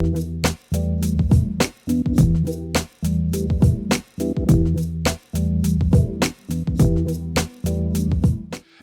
Hey,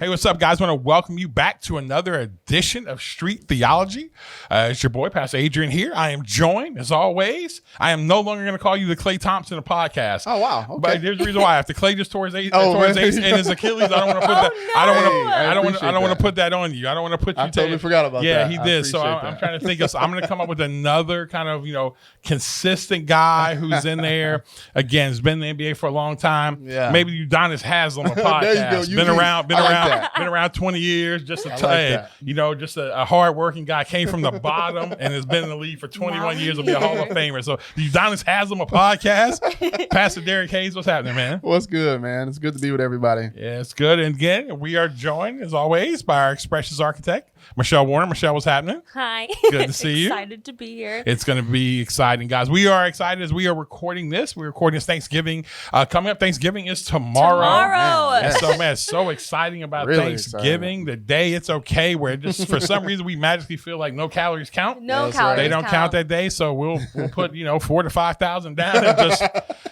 what's up, guys? I want to welcome you back to another edition of Street Theology. It's your boy, Pastor Adrian here. I am joined, as always. I am no longer going to call you the Clay Thompson of podcast. Oh, wow. Okay. But there's a reason why. After Clay just tore his ace and his Achilles, I don't want to put that. I don't want to put that on you. I don't want to put you. I totally forgot about that. Yeah, he did. So I'm trying to think of. I'm going to come up with another kind of consistent guy who's in there. Again, has been in the NBA for a long time. Yeah. Maybe Udonis Haslam of podcast. There you go. Been around 20 years, just a hard-working guy, came from the bottom and has been in the league for 21 years, will be a Hall of Famer. So Udonis Haslam a podcast. Pastor Derrick Hayes, what's happening, man? What's good, man? It's good to be with everybody. Yeah, it's good. And again, we are joined, as always, by our Expressions architect, Michelle Warner. Michelle, what's happening? Hi. Good to see you. Excited to be here. It's going to be exciting, guys. We are excited as we are recording this. We're recording this Thanksgiving. Coming up, Thanksgiving is tomorrow. Man, so exciting about really Thanksgiving. exciting. The day it's okay, where just for some reason we magically feel like no calories count. No calories. They don't count that day, so we'll put 4,000 to 5,000 down and just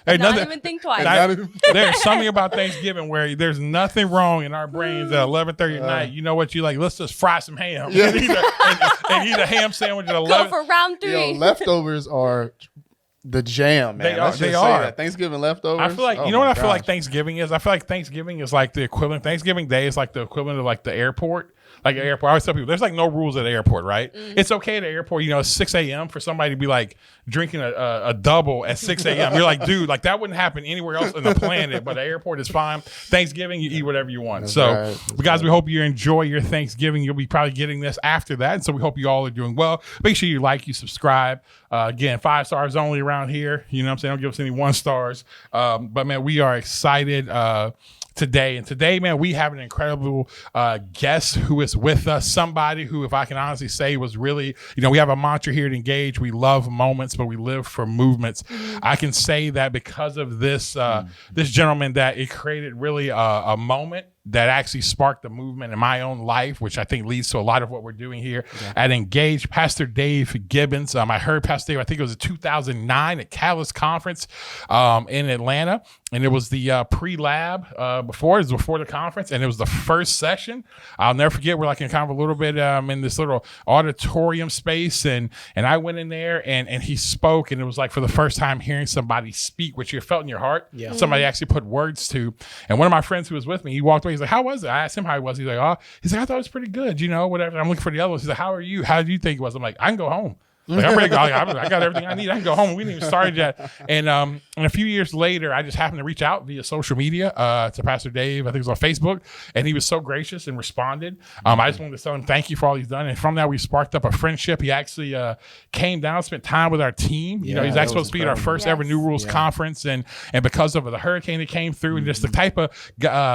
not even think twice. There's something about Thanksgiving where there's nothing wrong in our brains at 11:30 at night. You know what? You like, let's just fry some ham. Yeah. and eat a ham sandwich at 11. Go for round 3. Leftovers are the jam, man. They are. Thanksgiving leftovers. I feel like I feel like Thanksgiving is. I feel like Thanksgiving is like the equivalent. Thanksgiving Day is like the equivalent of like the airport. Like an airport, I always tell people there's like no rules at the airport, right? Mm-hmm. It's okay at the airport, it's 6 a.m. for somebody to be like drinking a double at 6 a.m. You're like, dude, like that wouldn't happen anywhere else on the planet, but the airport is fine. Thanksgiving, you eat whatever you want. Guys, we hope you enjoy your Thanksgiving. You'll be probably getting this after that. And so we hope you all are doing well. Make sure you like, you subscribe. Again, 5 stars only around here. You know what I'm saying? Don't give us any 1 stars. But man, we are excited today, man, we have an incredible guest who is with us. Somebody who, if I can honestly say, was really, we have a mantra here at Engage. We love moments, but we live for movements. Mm-hmm. I can say that because of this this gentleman, that it created really a moment that actually sparked the movement in my own life, which I think leads to a lot of what we're doing here at Engage. Pastor Dave Gibbons. I heard Pastor Dave, I think it was in 2009 at Catalyst Conference in Atlanta. And it was the pre-lab before the conference. And it was the first session. I'll never forget, we're like in kind of a little bit in this little auditorium space. And I went in there and he spoke. And it was like for the first time hearing somebody speak, which you felt in your heart. Yeah. Mm-hmm. Somebody actually put words to. And one of my friends who was with me, he walked away. He's like, how was it? I asked him how he was. He's like, I thought it was pretty good. Whatever. I'm looking for the other ones. He's like, how are you? How do you think it was? I'm like, I can go home. Like, I'm ready to go. I got everything I need. I can go home. We didn't even start yet. And a few years later, I just happened to reach out via social media to Pastor Dave. I think it was on Facebook. And he was so gracious and responded. I just wanted to tell him thank you for all he's done. And from that, we sparked up a friendship. He actually came down, spent time with our team. He's actually supposed to be at our first ever New Rules conference. And because of the hurricane that came through and just the type of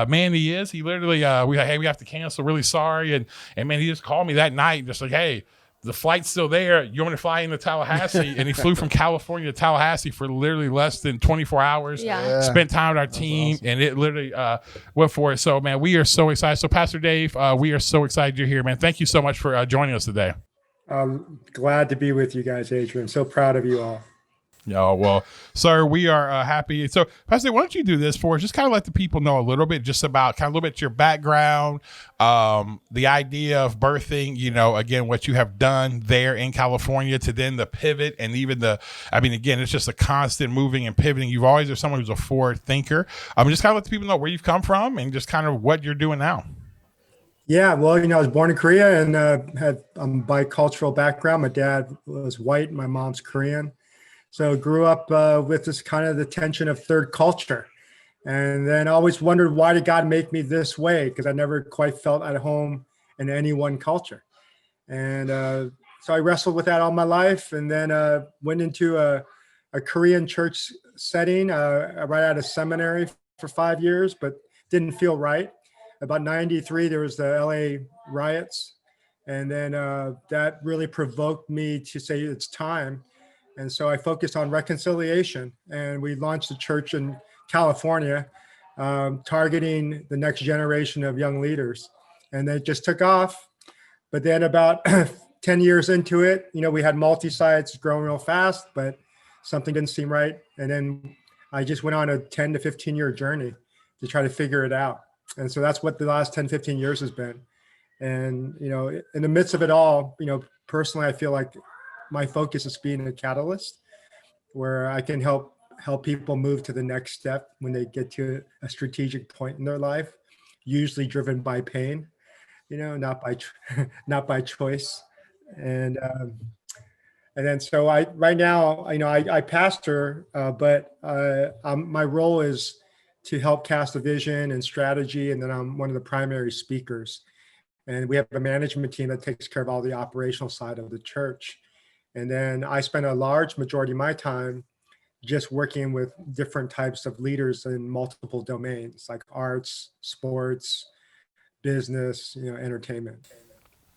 man he is, he literally, we like, hey, we have to cancel. Really sorry. And man, he just called me that night, just like, hey, the flight's still there. You want me to fly into Tallahassee? And he flew from California to Tallahassee for literally less than 24 hours. Yeah. Spent time with our team, awesome. And it literally went for it. So, man, we are so excited. So, Pastor Dave, we are so excited you're here, man. Thank you so much for joining us today. I'm glad to be with you guys, Adrian. So proud of you all. Oh, well, sir, we are happy. So, Pastor, why don't you do this for us? Just kind of let the people know a little bit just about kind of a little bit your background, the idea of birthing, again, what you have done there in California to then the pivot and even again, it's just a constant moving and pivoting. You've always been someone who's a forward thinker. Just kind of let the people know where you've come from and just kind of what you're doing now. Yeah, well, I was born in Korea and had a bicultural background. My dad was white, my mom's Korean. So grew up with this kind of the tension of third culture. And then I always wondered, why did God make me this way? Because I never quite felt at home in any one culture. And so I wrestled with that all my life, and then went into a Korean church setting right out of seminary for 5 years, but didn't feel right. About 93, there was the LA riots. And then that really provoked me to say it's time. And so I focused on reconciliation, and we launched a church in California, targeting the next generation of young leaders. And they just took off. But then about 10 years into it, we had multi-sites growing real fast, but something didn't seem right. And then I just went on a 10 to 15 year journey to try to figure it out. And so that's what the last 10, 15 years has been. And, in the midst of it all, personally, I feel like my focus is being a catalyst where I can help people move to the next step when they get to a strategic point in their life, usually driven by pain, not by choice. And then so right now, I pastor, but my role is to help cast a vision and strategy. And then I'm one of the primary speakers. And we have a management team that takes care of all the operational side of the church. And then I spend a large majority of my time just working with different types of leaders in multiple domains like arts, sports, business, entertainment.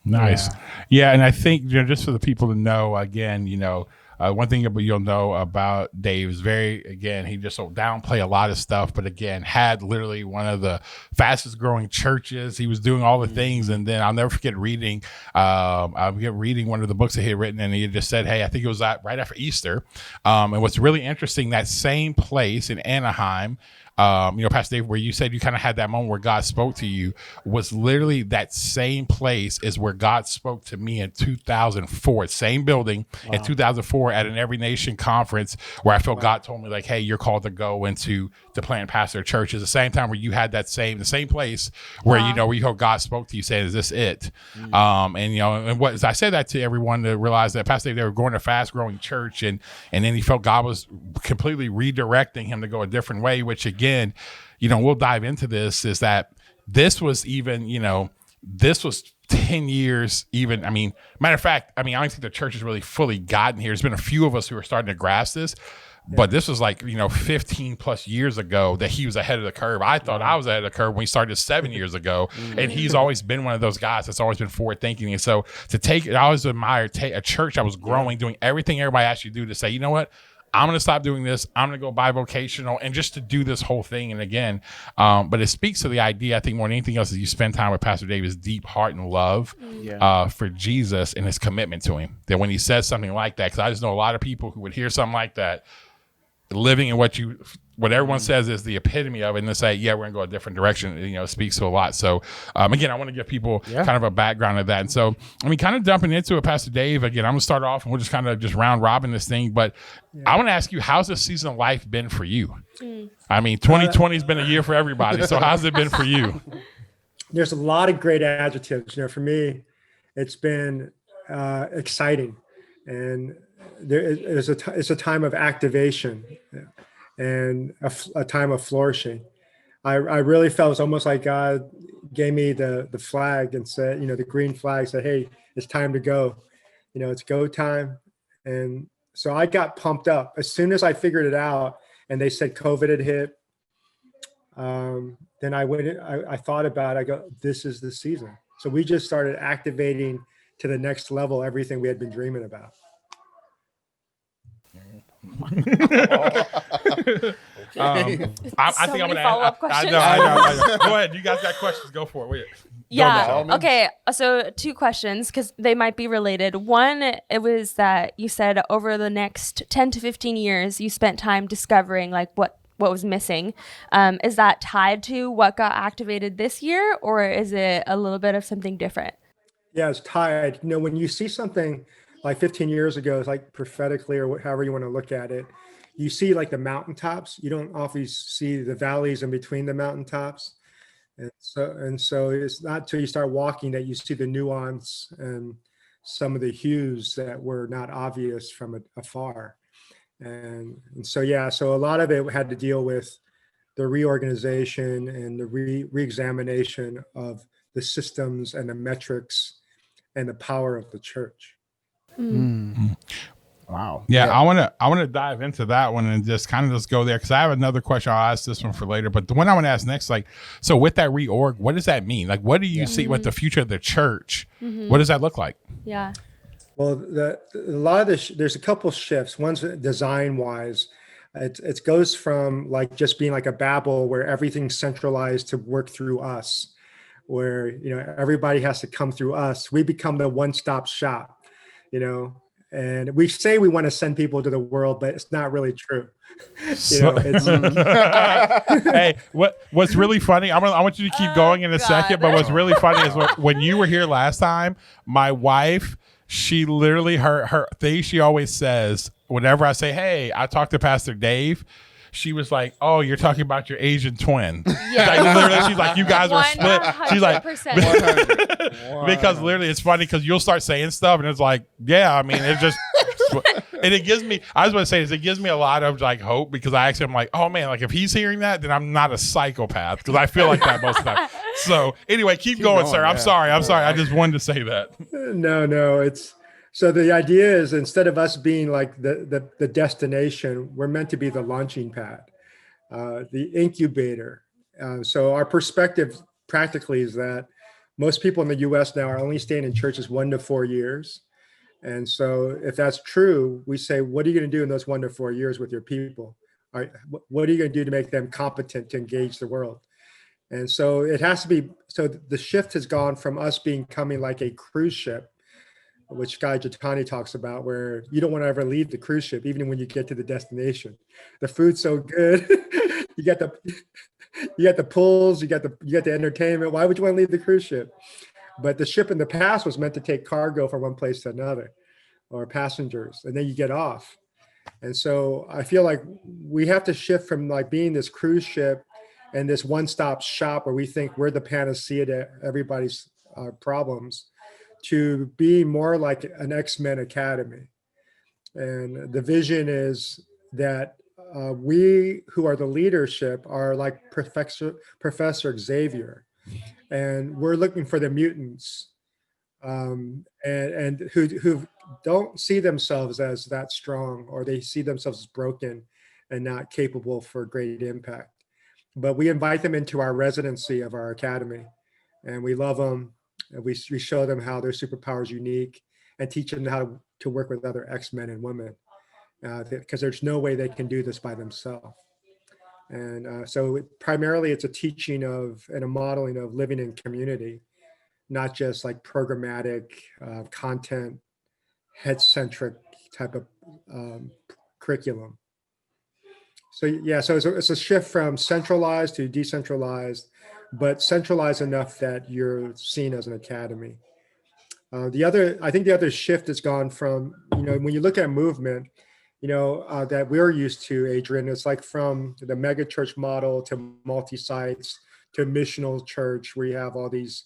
Nice. Yeah. And I think, just for the people to know, again, one thing you'll know about Dave is he just will downplay a lot of stuff, but again, had literally one of the fastest growing churches. He was doing all the things. And then I'll never forget reading, one of the books that he had written, and he just said, hey, I think it was right after Easter. And what's really interesting, that same place in Anaheim, Pastor Dave, where you said you kind of had that moment where God spoke to you, was literally that same place is where God spoke to me in 2004, same building in 2004 at an Every Nation conference where I felt God told me like, hey, you're called to go into to plant pastor church. It's the same time where you had the same place where, where you heard God spoke to you saying, is this it? And what I said that to everyone to realize that Pastor Dave, they were going to a fast growing church and then he felt God was completely redirecting him to go a different way, which again, we'll dive into this, is that this was even, this was 10 years even. Matter of fact, I don't think the church has really fully gotten here. There's been a few of us who are starting to grasp this, but this was 15 plus years ago that he was ahead of the curve. I thought I was ahead of the curve when we started 7 years ago. And he's always been one of those guys that's always been forward thinking. And so I always admired a church that was growing, doing everything everybody asked you to do, to say, you know what? I'm going to stop doing this. I'm going to go bi-vocational and just to do this whole thing. And again, but it speaks to the idea, I think more than anything else, is you spend time with Pastor Dave's deep heart and love for Jesus and his commitment to him. That when he says something like that, because I just know a lot of people who would hear something like that, living in what everyone says is the epitome of it, and they say, yeah, we're going to go a different direction, it speaks to a lot. So again, I want to give people kind of a background of that. And so, kind of jumping into it, Pastor Dave, again, I'm going to start off and we'll just kind of just round robin this thing. But I want to ask you, how's this season of life been for you? 2020 has been a year for everybody. So how's it been for you? There's a lot of great adjectives. For me, it's been exciting. And it's a time of activation and a time of flourishing. I really felt it was almost like God gave me the flag and said, the green flag said, hey, it's time to go. It's go time. And so I got pumped up as soon as I figured it out and they said COVID had hit. Then I thought about it. I go, this is the season. So we just started activating to the next level everything we had been dreaming about. I think I'm going to follow-up questions. I know. Go ahead. You guys got questions. Go for it. Yeah. Okay. So 2 questions, because they might be related. One, it was that you said over the next 10 to 15 years, you spent time discovering what was missing. Is that tied to what got activated this year, or is it a little bit of something different? Yeah, it's tied. When you see something like 15 years ago, it's like prophetically or however you want to look at it, you see the mountaintops. You don't always see the valleys in between the mountaintops. And so it's not till you start walking that you see the nuance and some of the hues that were not obvious from afar. And so a lot of it had to deal with the reorganization and the re-examination of the systems and the metrics and the power of the church. Wow. Yeah, I want to dive into that one and just kind of just go there, because I have another question. I'll ask this one for later, but the one I want to ask next, so with that reorg, what does that mean? What do you see with the future of the church? What does that look like? Yeah. Well, there's a couple shifts. One's design wise. It goes from just being a Babel where everything's centralized to work through us, where everybody has to come through us. We become the one-stop shop. And we say we want to send people to the world, but it's not really true. It's Hey, what's really funny? I want you to keep going in a second, but what's really funny is when you were here last time, my wife, she literally her thing she always says whenever I say, "Hey, I talked to Pastor Dave," she was like, "Oh, you're talking about your Asian twin." Yeah. Like, literally, she's like, "You guys are split." She's like, 100%. because literally, it's funny because you'll start saying stuff, and it's like, yeah, I mean, it's just, and it gives me. I was going to say this. It gives me a lot of like hope because I actually am like, oh man, like if he's hearing that, then I'm not a psychopath because I feel like that most of the time. So anyway, keep going, sir. I'm sorry. I just wanted to say that. No, it's. So the idea is instead of us being like the destination, we're meant to be the launching pad, the incubator. So our perspective practically is that most people in the U.S. now are only staying in churches 1 to 4 years. And so if that's true, we say, what are you going to do in those 1 to 4 years with your people? What are you going to do to make them competent to engage the world? And so it has to be, so the shift has gone from us becoming like a cruise ship, which Guy Jatani talks about, where you don't want to ever leave the cruise ship, even when you get to the destination. The food's so good. you got the pools, you got the entertainment. Why would you want to leave the cruise ship? But the ship in the past was meant to take cargo from one place to another, or passengers, and then you get off. And so I feel like we have to shift from like being this cruise ship and this one-stop shop where we think we're the panacea to everybody's problems, to be more like an X-Men Academy. And the vision is that we who are the leadership are like Professor Xavier, and we're looking for the mutants, and who don't see themselves as that strong, or they see themselves as broken and not capable for great impact. But we invite them into our residency of our academy, and we love them. And we show them how their superpower is unique and teach them how to work with other X-men and women, because there's no way they can do this by themselves. And so primarily it's a teaching of and a modeling of living in community, not just like programmatic, content, head-centric type of curriculum. So yeah, so it's a shift from centralized to decentralized, but centralized enough that you're seen as an academy. I think the other shift has gone from, when you look at movement, that we're used to, Adrian, it's like from the mega church model to multi-sites to missional church, where you have all these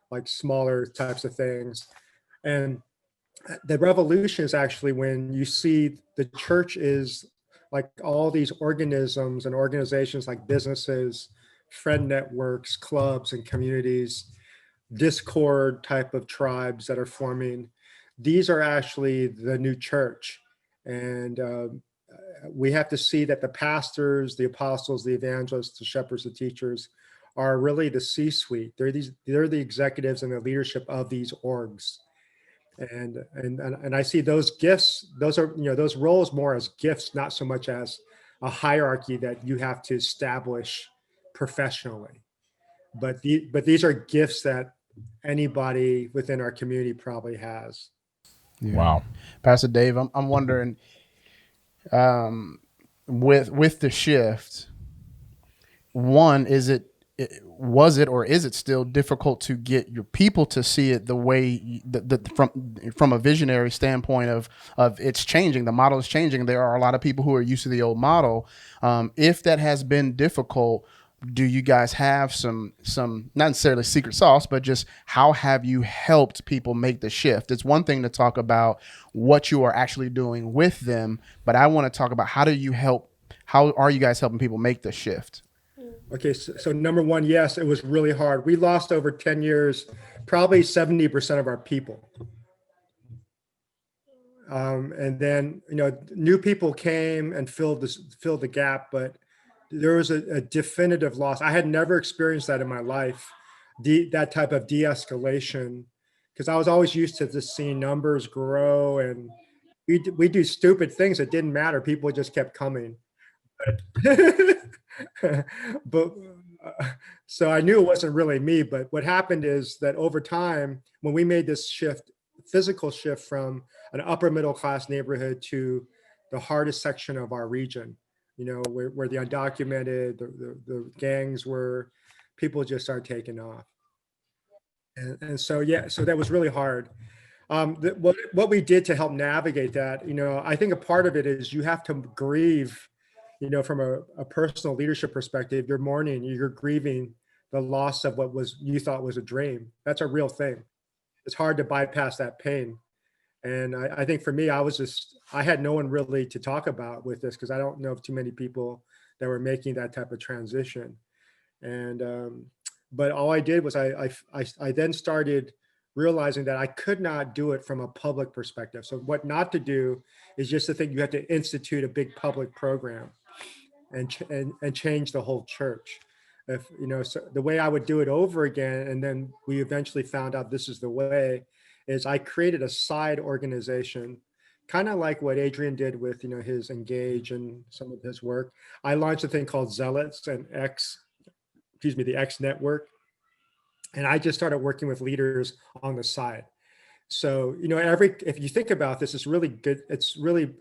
like smaller types of things. And the revolution is actually when you see the church is like all these organisms and organizations like businesses, friend networks, clubs, and communities, Discord type of tribes that are forming. These are actually the new church. And we have to see that the pastors, the apostles, the evangelists, the shepherds, the teachers are really the C-suite. They're the executives and the leadership of these orgs. And I see those gifts, those are, those roles more as gifts, not so much as a hierarchy that you have to establish professionally. But these are gifts that anybody within our community probably has. Yeah. Wow. Pastor Dave, I'm wondering, with the shift, one, was it or is it still difficult to get your people to see it the way from a visionary standpoint of it's changing, the model is changing. There are a lot of people who are used to the old model. If that has been difficult, do you guys have some not necessarily secret sauce, but just how have you helped people make the shift? It's one thing to talk about what you are actually doing with them, but I want to talk about how are you guys helping people make the shift? Okay, so number one, yes, it was really hard. We lost over 10 years, probably 70% of our people. And then, new people came and filled the gap, but there was a definitive loss. I had never experienced that in my life, that type of de-escalation, because I was always used to just seeing numbers grow, and we do stupid things that didn't matter. People just kept coming. But so I knew it wasn't really me. But what happened is that over time, when we made this shift physical shift from an upper middle class neighborhood to the hardest section of our region, where the undocumented, the gangs were, people just started taking off. And so that was really hard. What we did to help navigate that, I think a part of it is you have to grieve, from a personal leadership perspective. You're grieving the loss of what you thought was a dream. That's a real thing. It's hard to bypass that pain. And I think for me, I had no one really to talk about with this, because I don't know of too many people that were making that type of transition. And but all I did was I then started realizing that I could not do it from a public perspective. So what not to do is just to think you have to institute a big public program and change the whole church. So the way I would do it over again, and then we eventually found out this is the way, is I created a side organization, kind of like what Adrian did with, his Engage and some of his work. I launched a thing called Zealots and the X Network. And I just started working with leaders on the side. So, if you think about this, it's really good. It's really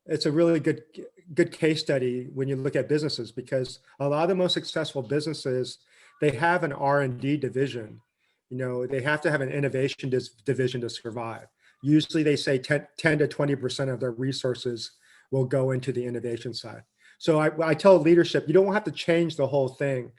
it's a really good case study when you look at businesses, because a lot of the most successful businesses, they have an R&D division. They have to have an innovation division to survive. Usually they say 10 to 20% of their resources will go into the innovation side. So I tell leadership, you don't have to change the whole thing.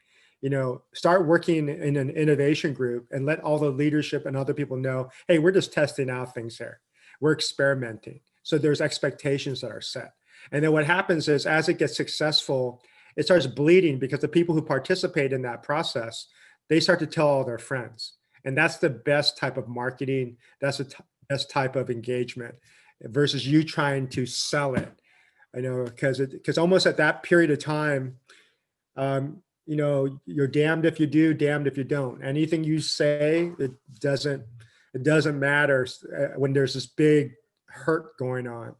Start working in an innovation group and let all the leadership and other people know, hey, we're just testing out things here. We're experimenting. So there's expectations that are set. And then what happens is, as it gets successful, it starts bleeding, because the people who participate in that process, they start to tell all their friends. And that's the best type of marketing. That's the best type of engagement, versus you trying to sell it. Because almost at that period of time, you're damned if you do, damned if you don't. Anything you say, it doesn't matter when there's this big hurt going on.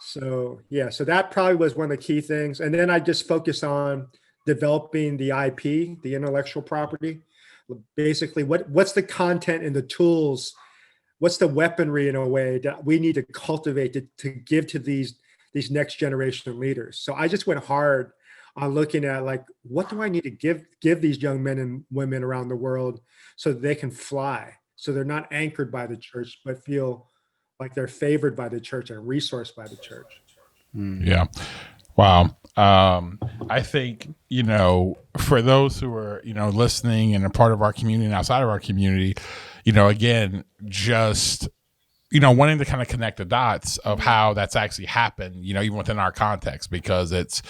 So that probably was one of the key things. And then I just focused on developing the IP, the intellectual property. Basically, what's the content and the tools, what's the weaponry in a way that we need to cultivate to give to these next generation of leaders. So I just went hard on looking at, like, what do I need to give these young men and women around the world so that they can fly, so they're not anchored by the church, but feel like they're favored by the church and resourced by the church. Yeah. Wow. I think, for those who are, listening and a part of our community and outside of our community, again, just, wanting to kind of connect the dots of how that's actually happened, even within our context, because it's,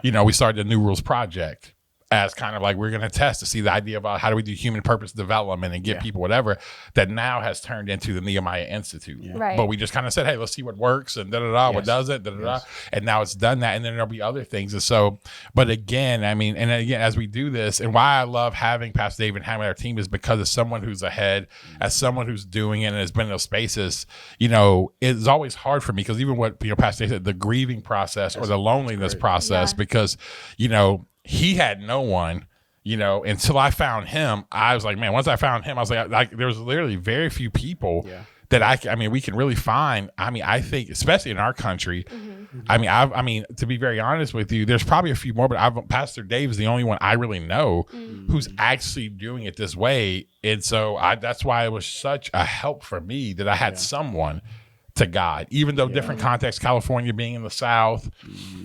we started the New Rules Project as kind of like, we're going to test to see the idea about how do we do human purpose development and get people whatever, that now has turned into the Nehemiah Institute. Yeah. Right. But we just kind of said, hey, let's see what works and what doesn't, and now it's done that. And then there'll be other things. And so, but again, as we do this, and why I love having Pastor Dave and having our team is because as someone who's ahead, as someone who's doing it and has been in those spaces, it's always hard for me, because even what, Pastor Dave said, the grieving process or the loneliness process, because, he had no one, until I found him. I was like, man, once I found him, I was like there was literally very few people that we can really find. I think, especially in our country, to be very honest with you, there's probably a few more, but Pastor Dave is the only one I really know who's actually doing it this way. And so that's why it was such a help for me that I had someone to God, even though different contexts, California being in the South,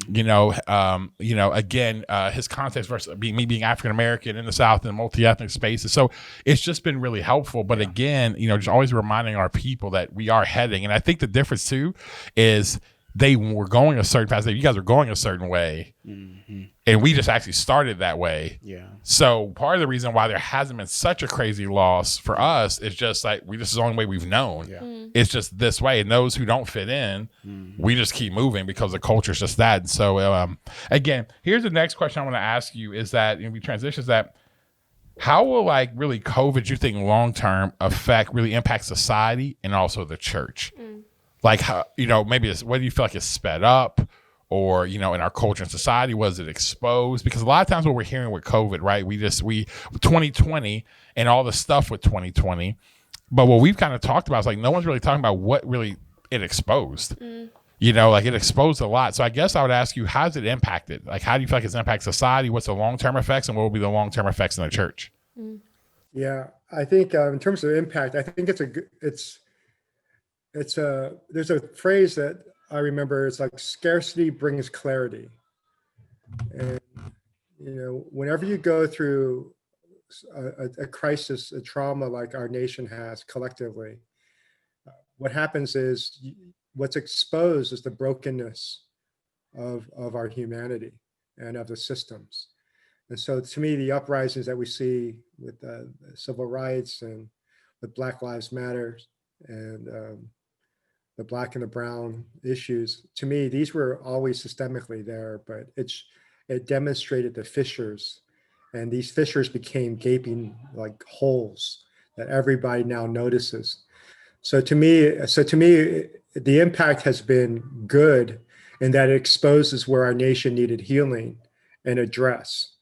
again, his context versus me being African-American in the South in multi-ethnic spaces. So it's just been really helpful. But again, just always reminding our people that we are heading. And I think the difference too is they were going a certain path. You guys are going a certain way. And we just actually started that way. Yeah. So part of the reason why there hasn't been such a crazy loss for us is just like, this is the only way we've known. Yeah. It's just this way. And those who don't fit in, we just keep moving because the culture is just that. And so again, here's the next question I want to ask you is that, we transition, is that how will really COVID, you think long-term really impact society and also the church? Like, how, maybe what do you feel like it's sped up? Or, in our culture and society, was it exposed? Because a lot of times what we're hearing with COVID, right? We 2020 and all the stuff with 2020, But what we've kind of talked about is like no one's really talking about what really it exposed. You know, like it exposed a lot. So I guess I would ask you, how's it impacted? Like, how do you feel like it's impacted society? What's the long-term effects, and what will be the long-term effects in the church? Yeah, I think in terms of impact, I think there's a phrase that I remember. It's like scarcity brings clarity. And, you know, whenever you go through a crisis, a trauma like our nation has collectively, what happens is what's exposed is the brokenness of our humanity and of the systems. And so to me, the uprisings that we see with civil rights and with Black Lives Matter and the Black and the brown issues, to me, these were always systemically there, but it demonstrated the fissures, and these fissures became gaping like holes that everybody now notices. So to me, the impact has been good in that it exposes where our nation needed healing and address.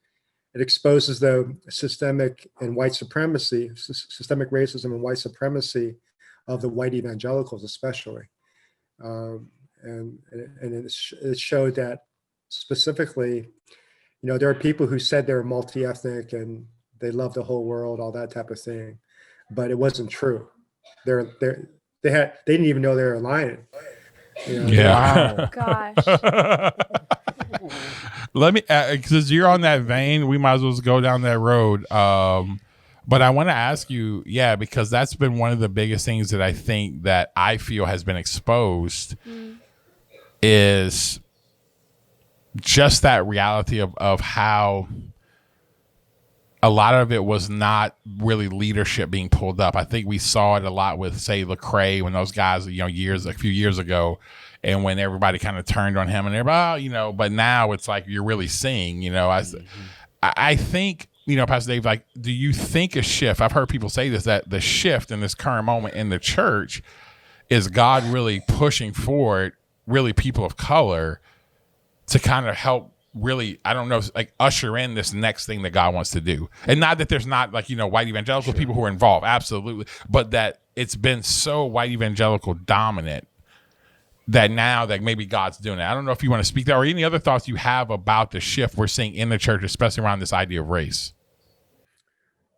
It exposes the systemic and white supremacy, systemic racism and white supremacy of the white evangelicals, especially. And it showed that specifically, you know, there are people who said they're multi-ethnic and they love the whole world, all that type of thing, but it wasn't true. They didn't even know they were lying. You know? Yeah. Wow. Gosh. Let me, because you're on that vein, we might as well go down that road. But I want to ask you, because that's been one of the biggest things that I think that I feel has been exposed is just that reality of how a lot of it was not really leadership being pulled up. I think we saw it a lot with, say, Lecrae, when those guys, you know, a few years ago, and when everybody kind of turned on him and everybody, you know, but now it's like you're really seeing, you know, I think, you know, Pastor Dave, like, do you think a shift, I've heard people say this, that the shift in this current moment in the church is God really pushing forward really people of color to kind of help really, I don't know, like usher in this next thing that God wants to do? And not that there's not, like, you know, white evangelical people who are involved, absolutely, but that it's been so white evangelical dominant that now that maybe God's doing it. I don't know if you want to speak that, or any other thoughts you have about the shift we're seeing in the church, especially around this idea of race.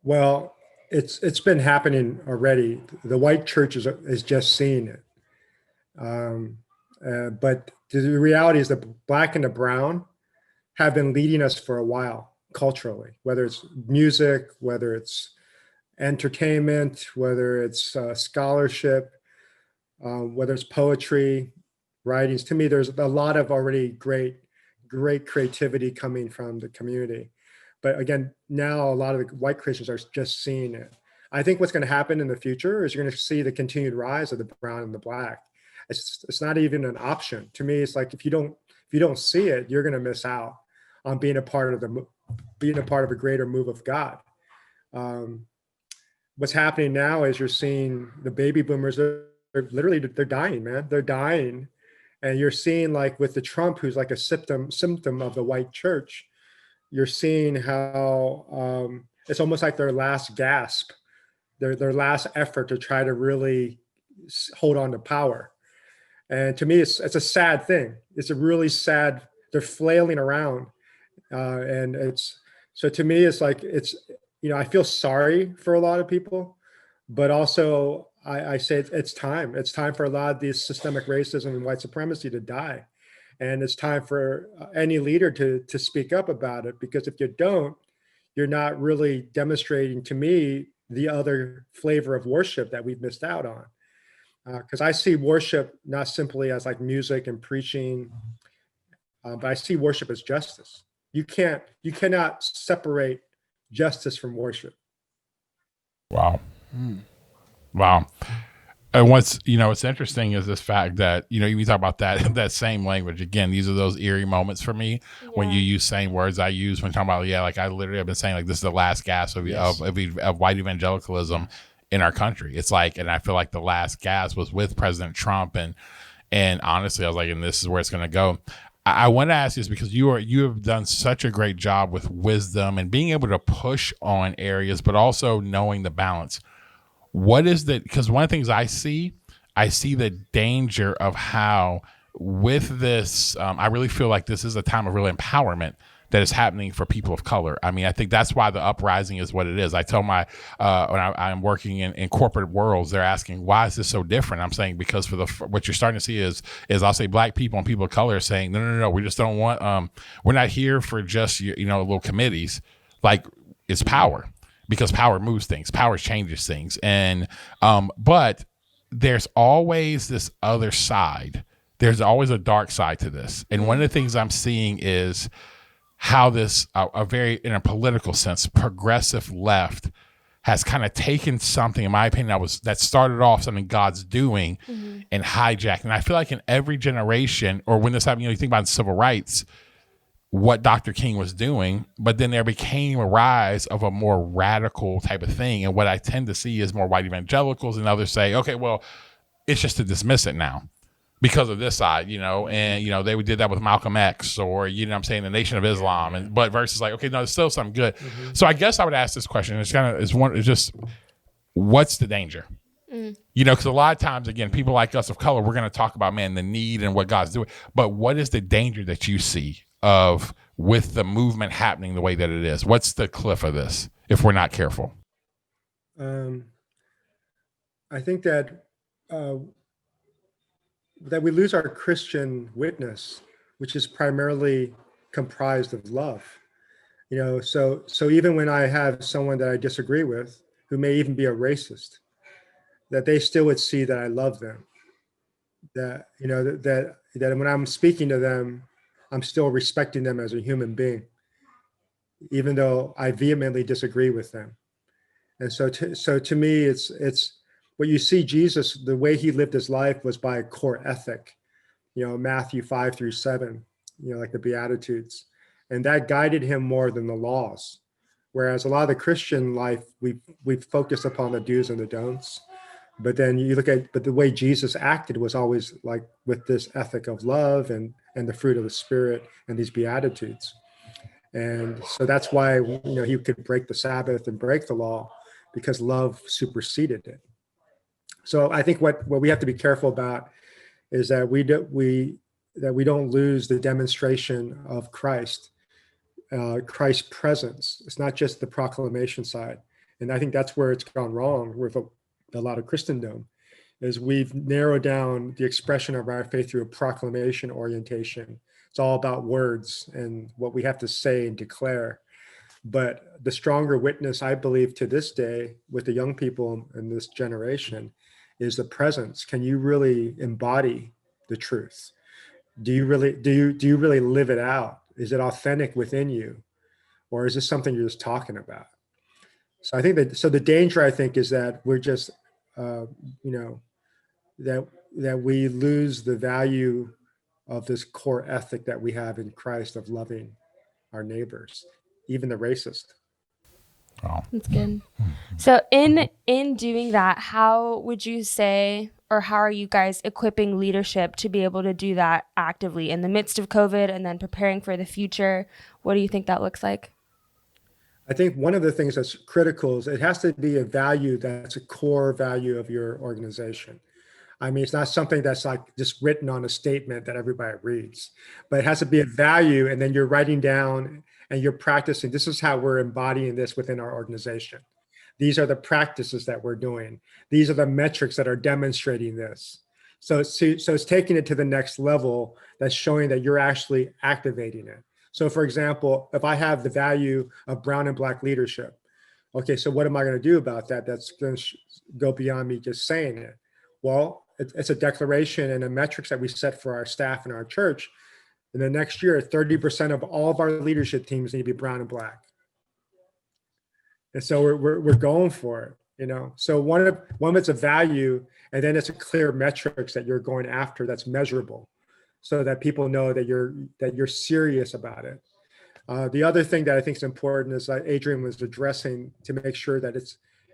Well, it's been happening already. The white church is just seeing it. But the reality is the Black and the brown have been leading us for a while culturally, whether it's music, whether it's entertainment, whether it's scholarship, whether it's poetry, writings. To me, there's a lot of already great creativity coming from the community. But again, now a lot of the white Christians are just seeing it. I think what's going to happen in the future is you're going to see the continued rise of the brown and the Black. It's not even an option. To me, it's like if you don't see it, you're going to miss out on being a part of a greater move of God. What's happening now is you're seeing the baby boomers, they're dying, man. They're dying. And you're seeing, like with the Trump, who's like a symptom of the white church, you're seeing how it's almost like their last gasp, their last effort to try to really hold on to power. And to me, it's a sad thing. It's a really sad, they're flailing around. So to me, it's like, you know, I feel sorry for a lot of people, but also I say it's time. It's time for a lot of these systemic racism and white supremacy to die. And it's time for any leader to speak up about it, because if you don't, you're not really demonstrating to me the other flavor of worship that we've missed out on. Because I see worship not simply as like music and preaching, but I see worship as justice. You cannot separate justice from worship. Wow. Wow. And what's interesting is this fact that, you know, you talk about that same language. Again, these are those eerie moments for me when you use same words I use when talking about, like I literally have been saying, like, this is the last gasp of white evangelicalism in our country. It's like, and I feel like the last gasp was with President Trump. And honestly, I was like, and this is where it's going to go. I want to ask this because you have done such a great job with wisdom and being able to push on areas, but also knowing the balance. what is the, because one of the things I see the danger of how with this, I really feel like this is a time of real empowerment that is happening for people of color. I mean, I think that's why the uprising is what it is. I tell my, when I'm working in corporate worlds, they're asking, why is this so different? I'm saying, because for what you're starting to see is I'll say black people and people of color are saying, no, we just don't want, we're not here for just, little committees. Like, it's power, because power moves things, power changes things. And, but there's always this other side. There's always a dark side to this. And one of the things I'm seeing is how this, in a political sense, progressive left has kind of taken something, in my opinion, that started off something God's doing and hijacked. And I feel like in every generation, or when this happened, you think about civil rights, what Dr. King was doing, but then there became a rise of a more radical type of thing. And what I tend to see is more white evangelicals and others say, okay, well, it's just to dismiss it now because of this side, and, they did that with Malcolm X, or, I'm saying the Nation of Islam, but versus like, okay, no, there's still something good. So I guess I would ask this question. It's just, what's the danger? Because a lot of times, again, people like us of color, we're going to talk about, man, the need and what God's doing. But what is the danger that you see with the movement happening the way that it is? What's the cliff of this if we're not careful? I think that we lose our Christian witness, which is primarily comprised of love. So even when I have someone that I disagree with, who may even be a racist, that they still would see that I love them. That that when I'm speaking to them, I'm still respecting them as a human being, even though I vehemently disagree with them. And so to me, it's what you see Jesus, the way he lived his life was by a core ethic, Matthew 5-7, like the Beatitudes. And that guided him more than the laws. Whereas a lot of the Christian life, we focus upon the do's and the don'ts. But then but the way Jesus acted was always like with this ethic of love and the fruit of the Spirit and these Beatitudes. And so that's why, he could break the Sabbath and break the law, because love superseded it. So I think what we have to be careful about is that we don't lose the demonstration of Christ's presence. It's not just the proclamation side. And I think that's where it's gone wrong with a lot of Christendom, is we've narrowed down the expression of our faith through a proclamation orientation. It's all about words and what we have to say and declare. But the stronger witness, I believe, to this day with the young people in this generation is the presence. Can you really embody the truth? Do you really live it out? Is it authentic within you? Or is this something you're just talking about? So I think the danger, I think, is that we're just, that we lose the value of this core ethic that we have in Christ of loving our neighbors, even the racist. Oh. That's good. So in doing that, how would you say, or how are you guys equipping leadership to be able to do that actively in the midst of COVID and then preparing for the future? What do you think that looks like? I think one of the things that's critical is it has to be a value that's a core value of your organization. I mean, it's not something that's like just written on a statement that everybody reads, but it has to be a value, and then you're writing down and you're practicing. This is how we're embodying this within our organization. These are the practices that we're doing. These are the metrics that are demonstrating this. So it's taking it to the next level that's showing that you're actually activating it. So for example, if I have the value of brown and black leadership, okay, so what am I going to do about that? That's going to go beyond me just saying it. Well, it's a declaration and a metrics that we set for our staff and our church. In the next year, 30% of all of our leadership teams need to be brown and black. And so we're going for it, So one of it's a value, and then it's a clear metrics that you're going after that's measurable, so that people know that you're serious about it. The other thing that I think is important is that Adrian was addressing to make sure that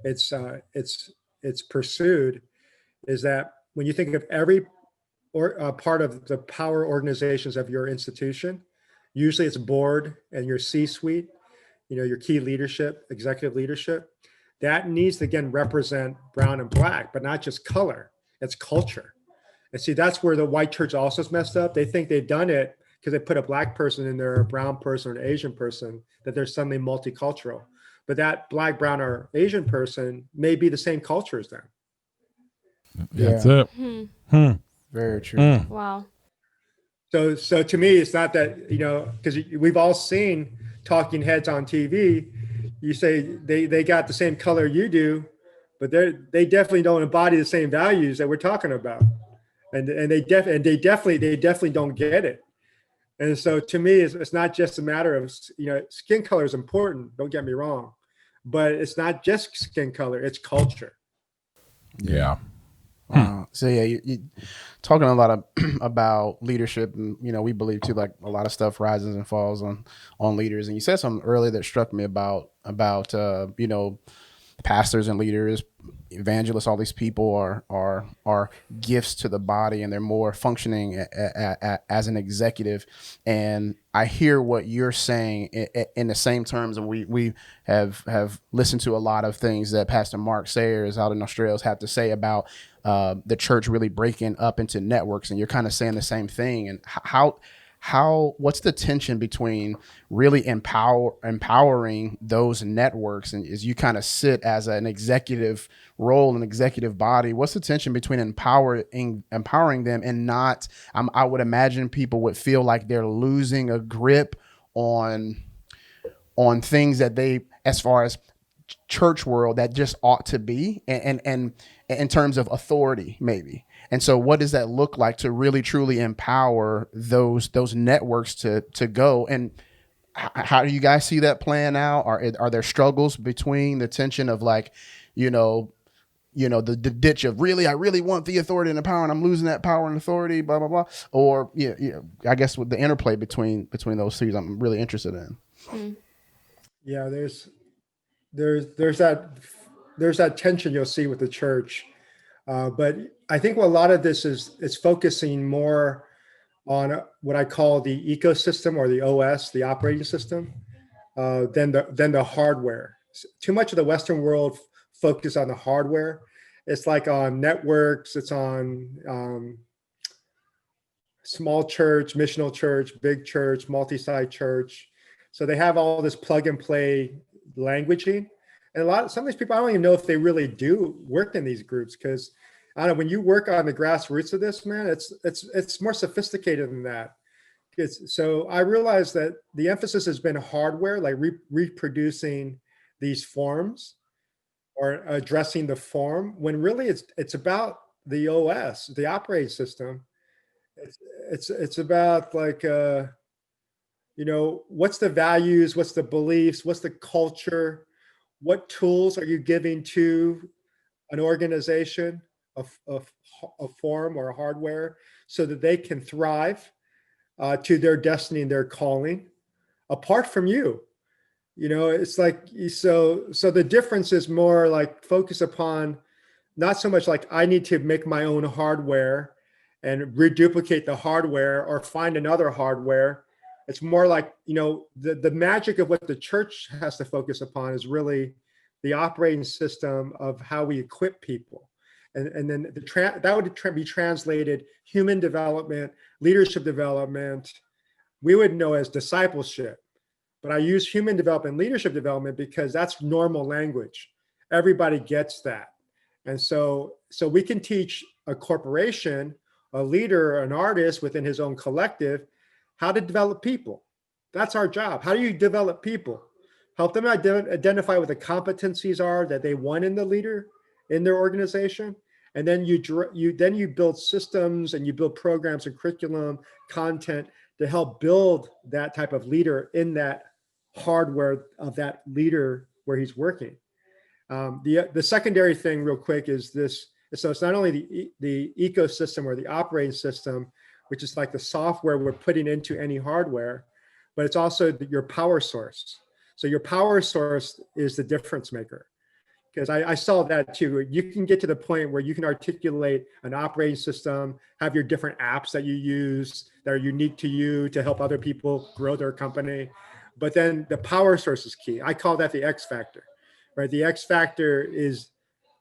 it's pursued, is that when you think of every part of the power organizations of your institution, usually it's board and your C-suite, your key leadership, executive leadership, that needs to, again, represent brown and black, but not just color. It's culture. And see, that's where the white church also is messed up. They think they've done it because they put a black person in there, a brown person, or an Asian person, that they're suddenly multicultural. But that black, brown, or Asian person may be the same culture as them. That's it. Very true. Wow. So to me, it's not that, because we've all seen talking heads on TV. You say they got the same color you do, but they definitely don't embody the same values that we're talking about, and they definitely don't get it. And so to me, it's not just a matter of, skin color is important. Don't get me wrong, but it's not just skin color; it's culture. Yeah. So yeah, you talking a lot about leadership, and we believe too, like a lot of stuff rises and falls on leaders. And you said something earlier that struck me about pastors and leaders, evangelists. All these people are gifts to the body, and they're more functioning as an executive. And I hear what you're saying in the same terms, and we have listened to a lot of things that Pastor Mark Sayers out in Australia have to say about the church really breaking up into networks, and you're kind of saying the same thing. And what's the tension between really empowering those networks, and as you kind of sit as an executive role, an executive body, what's the tension between empowering them and not? I would imagine people would feel like they're losing a grip on things that they, as far as church world, that just ought to be, and in terms of authority, maybe. And so what does that look like to really truly empower those networks to go? And how do you guys see that playing out? Are there struggles between the tension of, like, the ditch of I really want the authority and the power, and I'm losing that power and authority, blah blah blah, or I guess with the interplay between those things, I'm really interested in. Yeah, there's that tension you'll see with the church, but I think a lot of this is focusing more on what I call the ecosystem, or the OS, the operating system, than the hardware. Too much of the Western world focus on the hardware. It's like on networks. It's on small church, missional church, big church, multi-site church. So they have all this plug and play languaging, and some of these people, I don't even know if they really do work in these groups, because I don't know, when you work on the grassroots of this, man, it's more sophisticated than that. So I realized that the emphasis has been hardware, like reproducing these forms or addressing the form, when really it's about the OS, the operating system. It's about, like, what's the values, what's the beliefs, what's the culture, what tools are you giving to an organization, a form or a hardware, so that they can thrive to their destiny and their calling apart from you. It's like, so the difference is more like focus upon, not so much like I need to make my own hardware and reduplicate the hardware or find another hardware. It's more like, the magic of what the church has to focus upon is really the operating system of how we equip people. And then that would be translated human development, leadership development. We would know as discipleship, but I use human development, leadership development, because that's normal language. Everybody gets that. And so we can teach a corporation, a leader, an artist within his own collective, how to develop people. That's our job. How do you develop people? Help them identify what the competencies are that they want in the leader, in their organization. And then you build systems, and you build programs and curriculum, content to help build that type of leader in that hardware of that leader where he's working. The secondary thing real quick is this. So it's not only the ecosystem or the operating system, which is like the software we're putting into any hardware, but it's also your power source. So your power source is the difference maker. Because I saw that too. You can get to the point where you can articulate an operating system, have your different apps that you use that are unique to you to help other people grow their company. But then the power source is key. I call that the X factor, right? The X factor is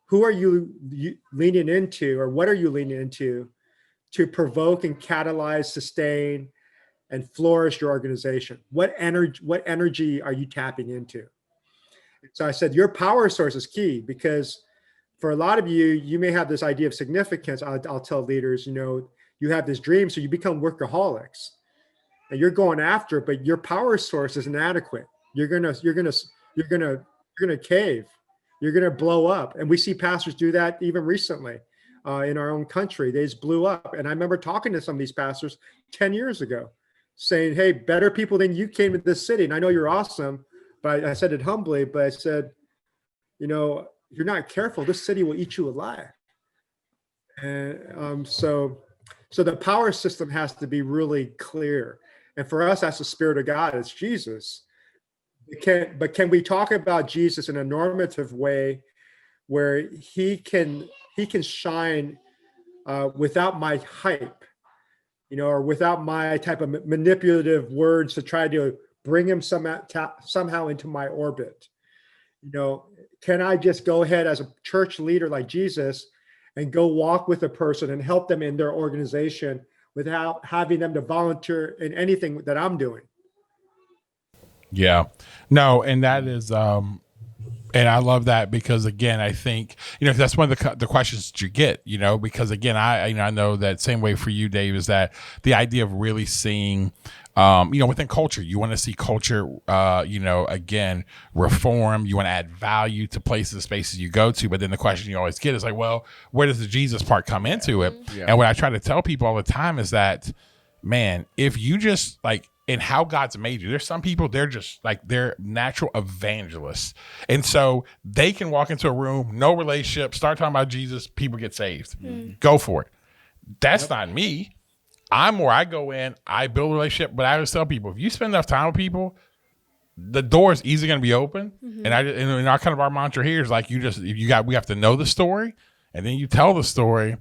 who are you leaning into, or what are you leaning into to provoke and catalyze, sustain, and flourish your organization? What energy are you tapping into? So I said, your power source is key, because for a lot of you, you may have this idea of significance. I'll tell leaders, you have this dream, so you become workaholics, and you're going after it, but your power source is inadequate. You're gonna cave. You're gonna blow up, and we see pastors do that even recently in our own country. They just blew up, and I remember talking to some of these pastors 10 years ago, saying, "Hey, better people than you came to this city, and I know you're awesome." But I said it humbly, but I said, you're not careful, this city will eat you alive. And so the power system has to be really clear. And for us, that's the Spirit of God. It's Jesus. But can we talk about Jesus in a normative way where he can shine without my hype, or without my type of manipulative words to try to bring him somehow into my orbit? Can I just go ahead as a church leader like Jesus and go walk with a person and help them in their organization without having them to volunteer in anything that I'm doing? Yeah, no. And that is, and I love that, because again, I think, that's one of the questions that you get, because again, I know that same way for you, Dave, is that the idea of really seeing, within culture, you want to see culture, again, reform. You want to add value to places and spaces you go to. But then the question you always get is like, well, where does the Jesus part come into it? Yeah. And what I try to tell people all the time is that, man, if you just and how God's made you, there's some people, they're just they're natural evangelists. And so they can walk into a room, no relationship, start talking about Jesus, people get saved. Go for it. That's not me. I'm where I go in, I build a relationship, but I always tell people, if you spend enough time with people, the door is easily going to be open. And our kind of our mantra here is we have to know the story, and then you tell the story,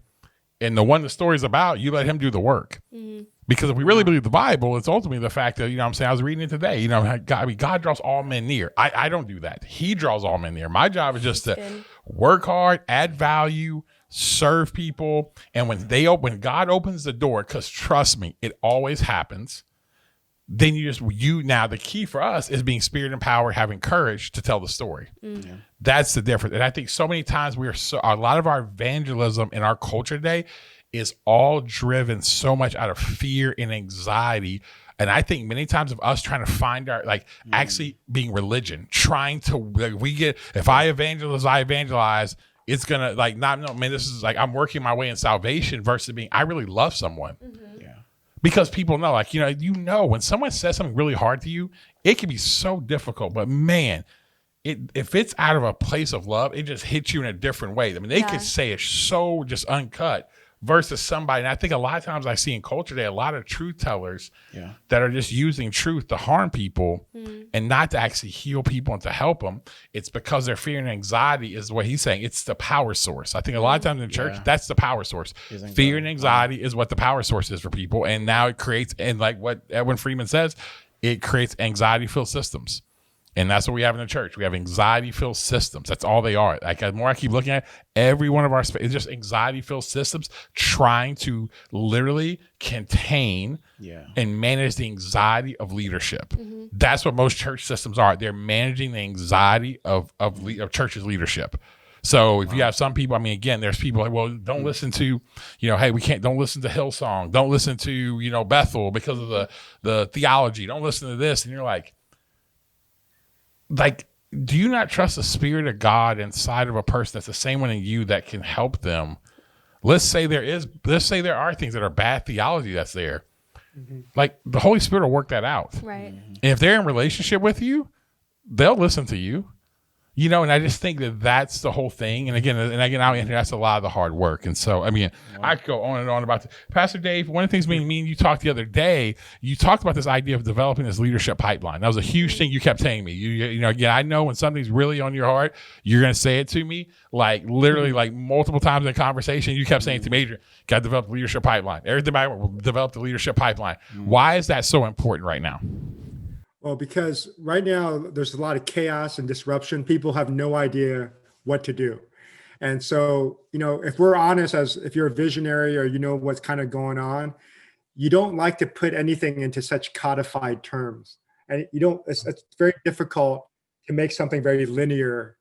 and the one the story's about, you let him do the work. Because if we really believe the Bible, it's ultimately the fact that, I was reading it today, God draws all men near. I don't do that. He draws all men near. My job is just to work hard, add value, serve people. And when God opens the door, because trust me, it always happens, then now the key for us is being spirit empowered, having courage to tell the story. That's the difference. And I think so many times a lot of our evangelism in our culture today is all driven so much out of fear and anxiety. And I think many times of us trying to find our, actually being religion, trying to, if I evangelize, it's going to this is I'm working my way in salvation versus being, I really love someone. Yeah. Because people know, when someone says something really hard to you, it can be so difficult, but man, if it's out of a place of love, it just hits you in a different way. They could say it so just uncut, versus somebody. And I think a lot of times I see in culture today, a lot of truth tellers that are just using truth to harm people and not to actually heal people and to help them. It's because their fear and anxiety is what he's saying. It's the power source. I think a lot of times in church, that's the power source. Fear and anxiety is what the power source is for people. And now it creates, and like what Edwin Freeman says, it creates anxiety-filled systems. And that's what we have in the church. We have anxiety-filled systems. That's all they are. The more I keep looking at every one of our space, it's just anxiety-filled systems trying to literally contain and manage the anxiety of leadership. That's what most church systems are. They're managing the anxiety of church's leadership. So if you have some people, again, there's people don't listen to, hey, don't listen to Hillsong. Don't listen to, Bethel because of the theology. Don't listen to this. And you're do you not trust the Spirit of God inside of a person that's the same one in you that can help them? Let's say there are things that are bad theology that's there. The Holy Spirit will work that out. Right. And if they're in relationship with you, they'll listen to you. And I just think that that's the whole thing. And again, that's a lot of the hard work. And so, I could go on and on about Pastor Dave. One of the things me and you talked the other day, you talked about this idea of developing this leadership pipeline. That was a huge thing you kept saying to me. Again, I know when something's really on your heart, you're going to say it to me, literally multiple times in conversation. You kept saying to me, Adrian, got to develop the leadership pipeline. Everything about it will develop the leadership pipeline. Why is that so important right now? Well, because right now there's a lot of chaos and disruption. People have no idea what to do. And so, if we're honest, as if you're a visionary or you know what's kind of going on, you don't like to put anything into such codified terms. And it's very difficult to make something very linear,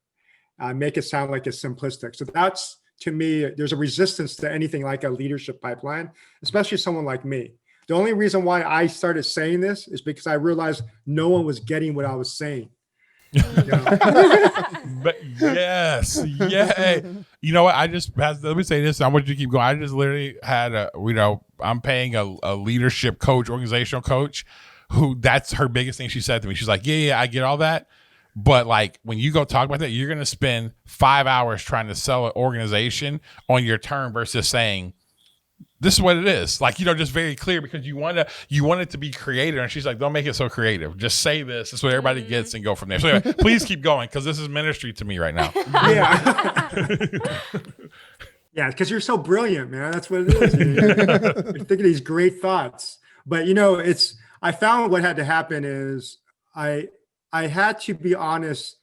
make it sound like it's simplistic. So that's, to me, there's a resistance to anything like a leadership pipeline, especially someone like me. The only reason why I started saying this is because I realized no one was getting what I was saying. But yes, yeah. You know what? Let me say this. I want you to keep going. I just literally had I'm paying a leadership coach, organizational coach, who that's her biggest thing. She said to me, she's like, yeah, I get all that. But like when you go talk about that, you're going to spend 5 hours trying to sell an organization on your term versus saying, this is what it is. Like, just very clear, because you want it to be creative. And she's like, don't make it so creative. Just say this. This is what everybody gets and go from there. So anyway, please keep going, because this is ministry to me right now. Yeah. Yeah, because you're so brilliant, man. That's what it is. You're thinking these great thoughts. But, I found what had to happen is I had to be honest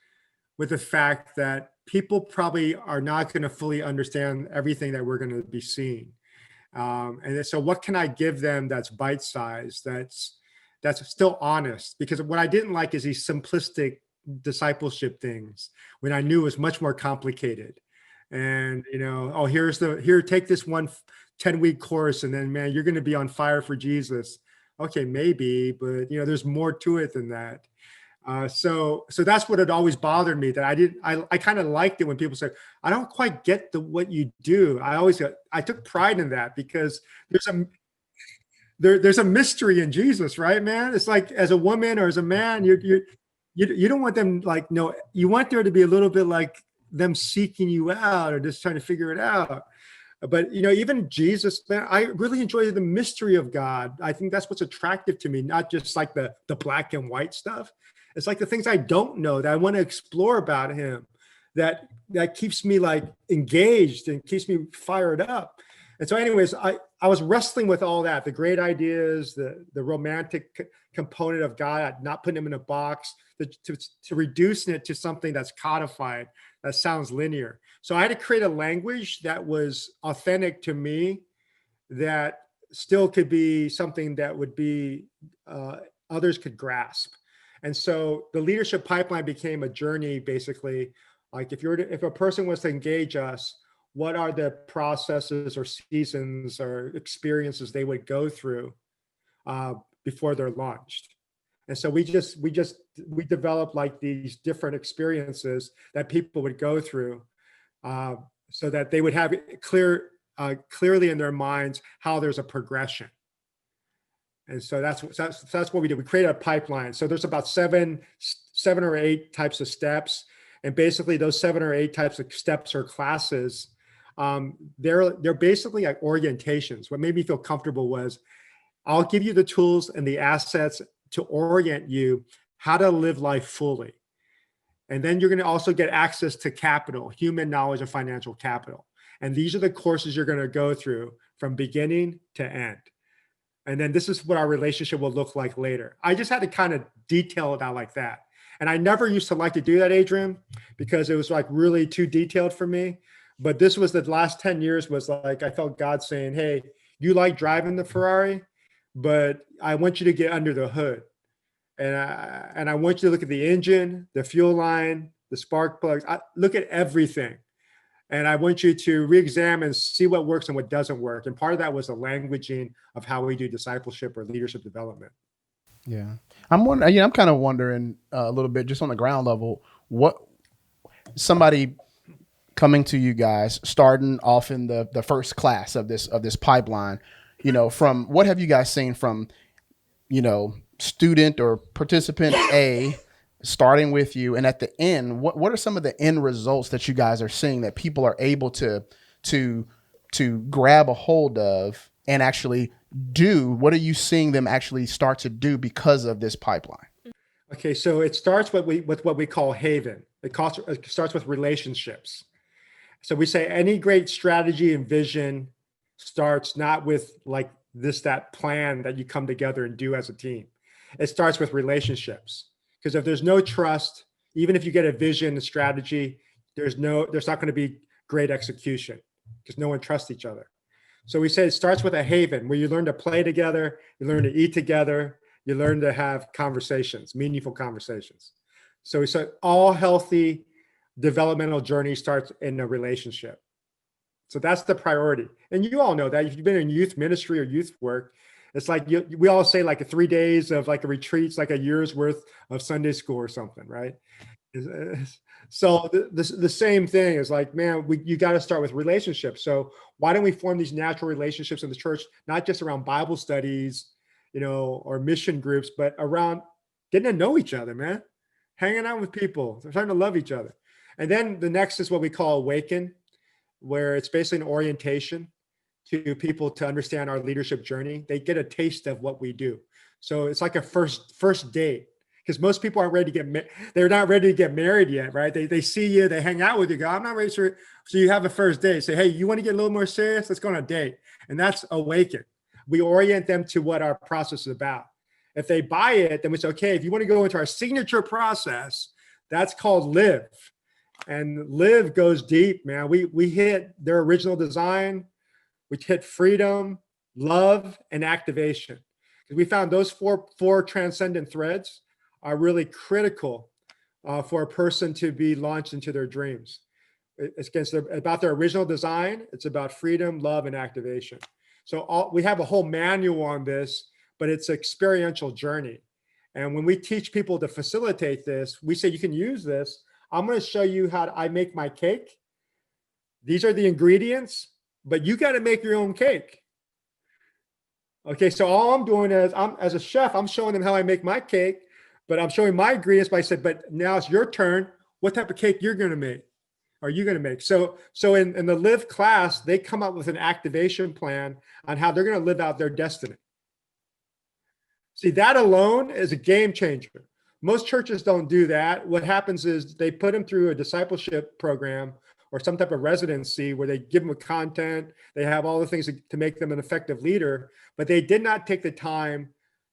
with the fact that people probably are not going to fully understand everything that we're going to be seeing. And so what can I give them that's bite-sized, that's still honest? Because what I didn't like is these simplistic discipleship things when I knew it was much more complicated. And, here, take this one 10-week course, and then, man, you're going to be on fire for Jesus. Okay, maybe, but, there's more to it than that. So that's what had always bothered me, that I kind of liked it when people said, I don't quite get what you do. I took pride in that, because there's a mystery in Jesus, right, man? It's like, as a woman or as a man, you don't want them like, no, you want there to be a little bit like them seeking you out or just trying to figure it out. But, even Jesus, man, I really enjoy the mystery of God. I think that's what's attractive to me, not just like the black and white stuff. It's like the things I don't know that I want to explore about him, that keeps me like engaged and keeps me fired up. And so anyways, I was wrestling with all that, the great ideas, the romantic component of God, not putting him in a box, to reducing it to something that's codified, that sounds linear. So I had to create a language that was authentic to me, that still could be something that would be others could grasp. And so the leadership pipeline became a journey, basically. Like if a person was to engage us, what are the processes or seasons or experiences they would go through before they're launched? And so we developed like these different experiences that people would go through, so that they would have clearly in their minds how there's a progression. And so that's what we did. We created a pipeline. So there's about seven or eight types of steps. And basically those 7 or 8 types of steps or classes, they're basically like orientations. What made me feel comfortable was, I'll give you the tools and the assets to orient you how to live life fully. And then you're going to also get access to capital, human knowledge and financial capital. And these are the courses you're going to go through from beginning to end. And then this is what our relationship will look like later. I just had to kind of detail it out like that. And I never used to like to do that, Adrian, because it was like really too detailed for me. But this was the last 10 years was like, I felt God saying, hey, you like driving the Ferrari, but I want you to get under the hood. And I want you to look at the engine, the fuel line, the spark plugs, look at everything. And I want you to re-examine, see what works and what doesn't work. And part of that was the languaging of how we do discipleship or leadership development. Yeah. I'm kind of wondering a little bit, just on the ground level, what somebody coming to you guys, starting off in the first class of this pipeline, from what have you guys seen from, student or participant A starting with you, and at the end, what are some of the end results that you guys are seeing that people are able to grab a hold of and actually do? What are you seeing them actually start to do because of this pipeline? Okay, so it starts with what we call Haven. It starts with relationships. So we say any great strategy and vision starts not with like that plan that you come together and do as a team. it starts with relationships. Because if there's no trust, even if you get a vision, a strategy, there's not going to be great execution because no one trusts each other. So we say it starts with a haven where you learn to play together, you learn to eat together, you learn to have conversations, meaningful conversations. So we said all healthy developmental journey starts in a relationship. So that's the priority. And you all know that if you've been in youth ministry or youth work, it's like we all say like 3 days of like a retreat's like a year's worth of Sunday school or something, right? So the same thing is like, man, you got to start with relationships. So why don't we form these natural relationships in the church, not just around Bible studies, or mission groups, but around getting to know each other, man, hanging out with people, they're trying to love each other. And then the next is what we call awaken, where it's basically an orientation to people to understand our leadership journey. They get a taste of what we do. So it's like a first date, because most people aren't ready to they're not ready to get married yet, right? They see you, they hang out with you, go, I'm not ready for. So you have a first date, say, hey, you want to get a little more serious? Let's go on a date. And that's awaken. We orient them to what our process is about. If they buy it, then it's okay. If you want to go into our signature process, that's called live. And live goes deep, man. We hit their original design. We hit freedom, love, and activation. Because we found those four transcendent threads are really critical for a person to be launched into their dreams. It's about their original design. It's about freedom, love, and activation. So we have a whole manual on this, but it's an experiential journey. And when we teach people to facilitate this, we say you can use this. I'm going to show you how I make my cake. These are the ingredients, but you got to make your own cake. Okay, so all I'm doing is, as a chef, I'm showing them how I make my cake, but I'm showing my ingredients. But I said, but now it's your turn. What type of cake you're going to make? Are you going to make? So in the Live class, they come up with an activation plan on how they're going to live out their destiny. See, that alone is a game changer. Most churches don't do that. What happens is they put them through a discipleship program or some type of residency where they give them a content. They have all the things to make them an effective leader, but they did not take the time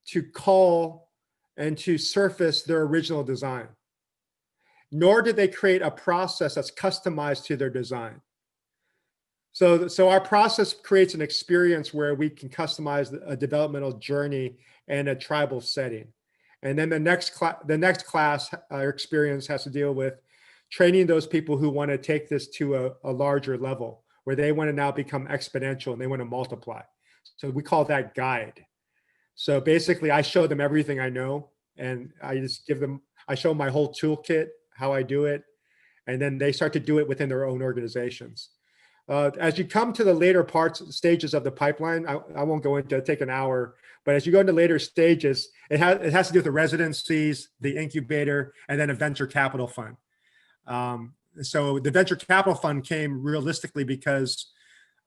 to call and to surface their original design. Nor did they create a process that's customized to their design. So our process creates an experience where we can customize a developmental journey in a tribal setting. And then the next class experience has to deal with training those people who want to take this to a larger level, where they want to now become exponential and they want to multiply. So we call that guide. So basically, I show them everything I know, and I show them my whole toolkit, how I do it, and then they start to do it within their own organizations. As you come to the later stages of the pipeline, I won't go into it, take an hour, but as you go into later stages, it has to do with the residencies, the incubator, and then a venture capital fund. So the venture capital fund came realistically because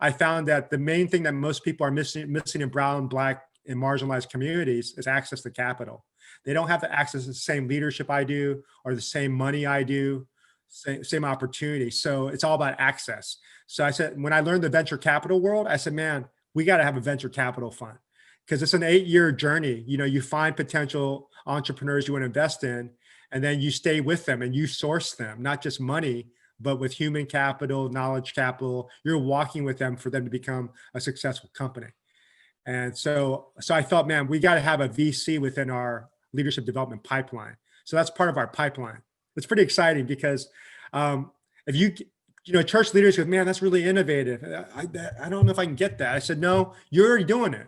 I found that the main thing that most people are missing in brown, black, and marginalized communities is access to capital. They don't have the access to the same leadership I do, or the same money I do, same opportunity. So it's all about access. So I said, when I learned the venture capital world, I said, man, we got to have a venture capital fund, because it's an 8-year journey. You find potential entrepreneurs you want to invest in, and then you stay with them and you source them, not just money, but with human capital, knowledge capital. You're walking with them for them to become a successful company. And so I thought, man, we got to have a VC within our leadership development pipeline. So that's part of our pipeline. It's pretty exciting because if church leaders go, man, that's really innovative. I don't know if I can get that. I said, no, you're already doing it.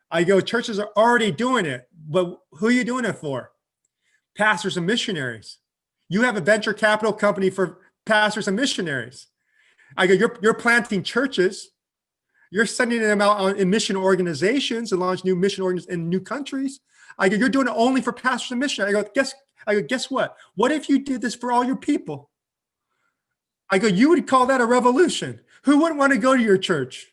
I go, churches are already doing it, but who are you doing it for? Pastors and missionaries. You have a venture capital company for pastors and missionaries. I go, you're planting churches. You're sending them out in mission organizations and launch new mission organizations in new countries. I go, you're doing it only for pastors and missionaries. I go, guess what? What if you did this for all your people? I go, you would call that a revolution. Who wouldn't want to go to your church?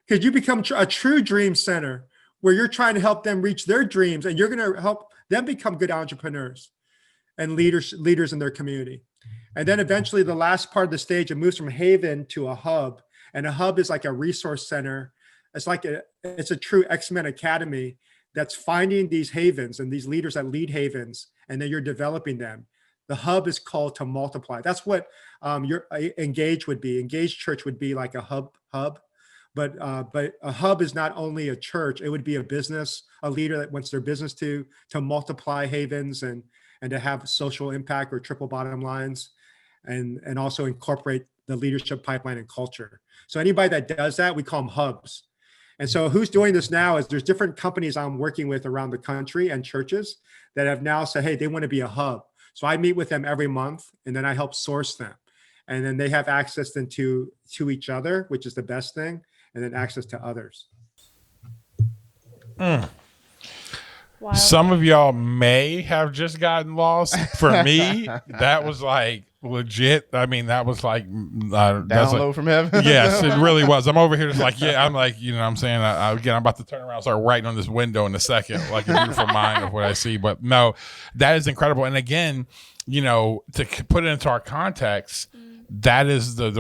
Because you become a true dream center where you're trying to help them reach their dreams, and you're going to help them become good entrepreneurs and leaders in their community. And then eventually the last part of the stage, it moves from haven to a hub. And a hub is like a resource center. It's a true X-Men Academy that's finding these havens and these leaders that lead havens, and then you're developing them. The hub is called to multiply. That's what your Engage would be. Engage Church would be like a hub. But a hub is not only a church, it would be a business, a leader that wants their business to multiply havens and to have social impact or triple bottom lines, and also incorporate the leadership pipeline and culture. So anybody that does that, we call them hubs. And so who's doing this now is there's different companies I'm working with around the country and churches that have now said, hey, they want to be a hub. So I meet with them every month, and then I help source them. And then they have access then to each other, which is the best thing, and then access to others. Wow. Some of y'all may have just gotten lost. For me, that was like legit. I mean, that was like Download from heaven. Yes, it really was. I'm over here just like, yeah, I'm like, you know what I'm saying? Again, I'm about to turn around and start writing on this window in a second, like a beautiful mind of what I see. But no, that is incredible. And again, you know, to put it into our context, that is the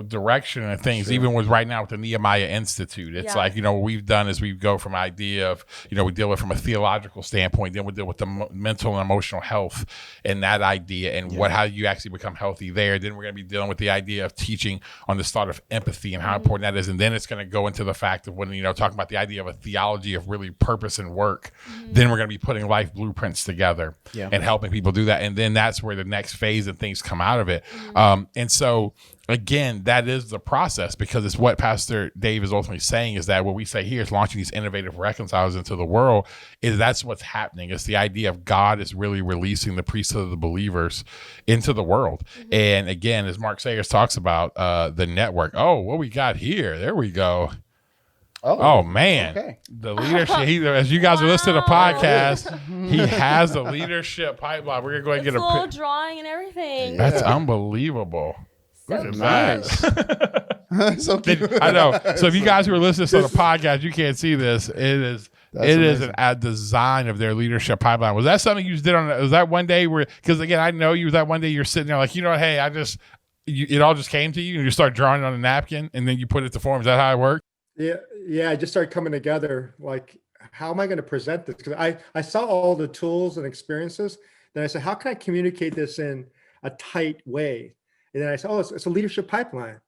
direction of things. Sure. Even with right now with the Nehemiah Institute, it's like, you know, what we've done is we go from idea of, you know, we deal with from a theological standpoint, then we deal with the mental and emotional health and that idea and how you actually become healthy there. Then we're going to be dealing with the idea of teaching on the start of empathy and how important that is. And then it's going to go into the fact of when, you know, talking about the idea of a theology of really purpose and work, then we're going to be putting life blueprints together and helping people do that. And then that's where the next phase and things come out of it. And so again, that is the process, because it's what Pastor Dave is ultimately saying is that what we say here is launching these innovative reconcilers into the world is that's what's happening. It's the idea of God is really releasing the priesthood of the believers into the world. And again, as Mark Sayers talks about the network, what we got here, there we go. Oh man, okay. The leadership. As you guys are listening to the podcast, he has the leadership pipeline. We're gonna go ahead and get a little drawing and everything. That's unbeliable. So Look at that. So cute. I know. So if you guys who are listening to the podcast, you can't see this. It is a design of their leadership pipeline. Was that something you just did on? Was that one day where? Because again, I know you. Was that one day you're sitting there like, you know what? Hey, it all just came to you, and you start drawing it on a napkin, and then you put it to form. Is that how it worked? Yeah, I just started coming together. Like, how am I going to present this? Because I saw all the tools and experiences. Then I said, how can I communicate this in a tight way? And then I said, it's a leadership pipeline.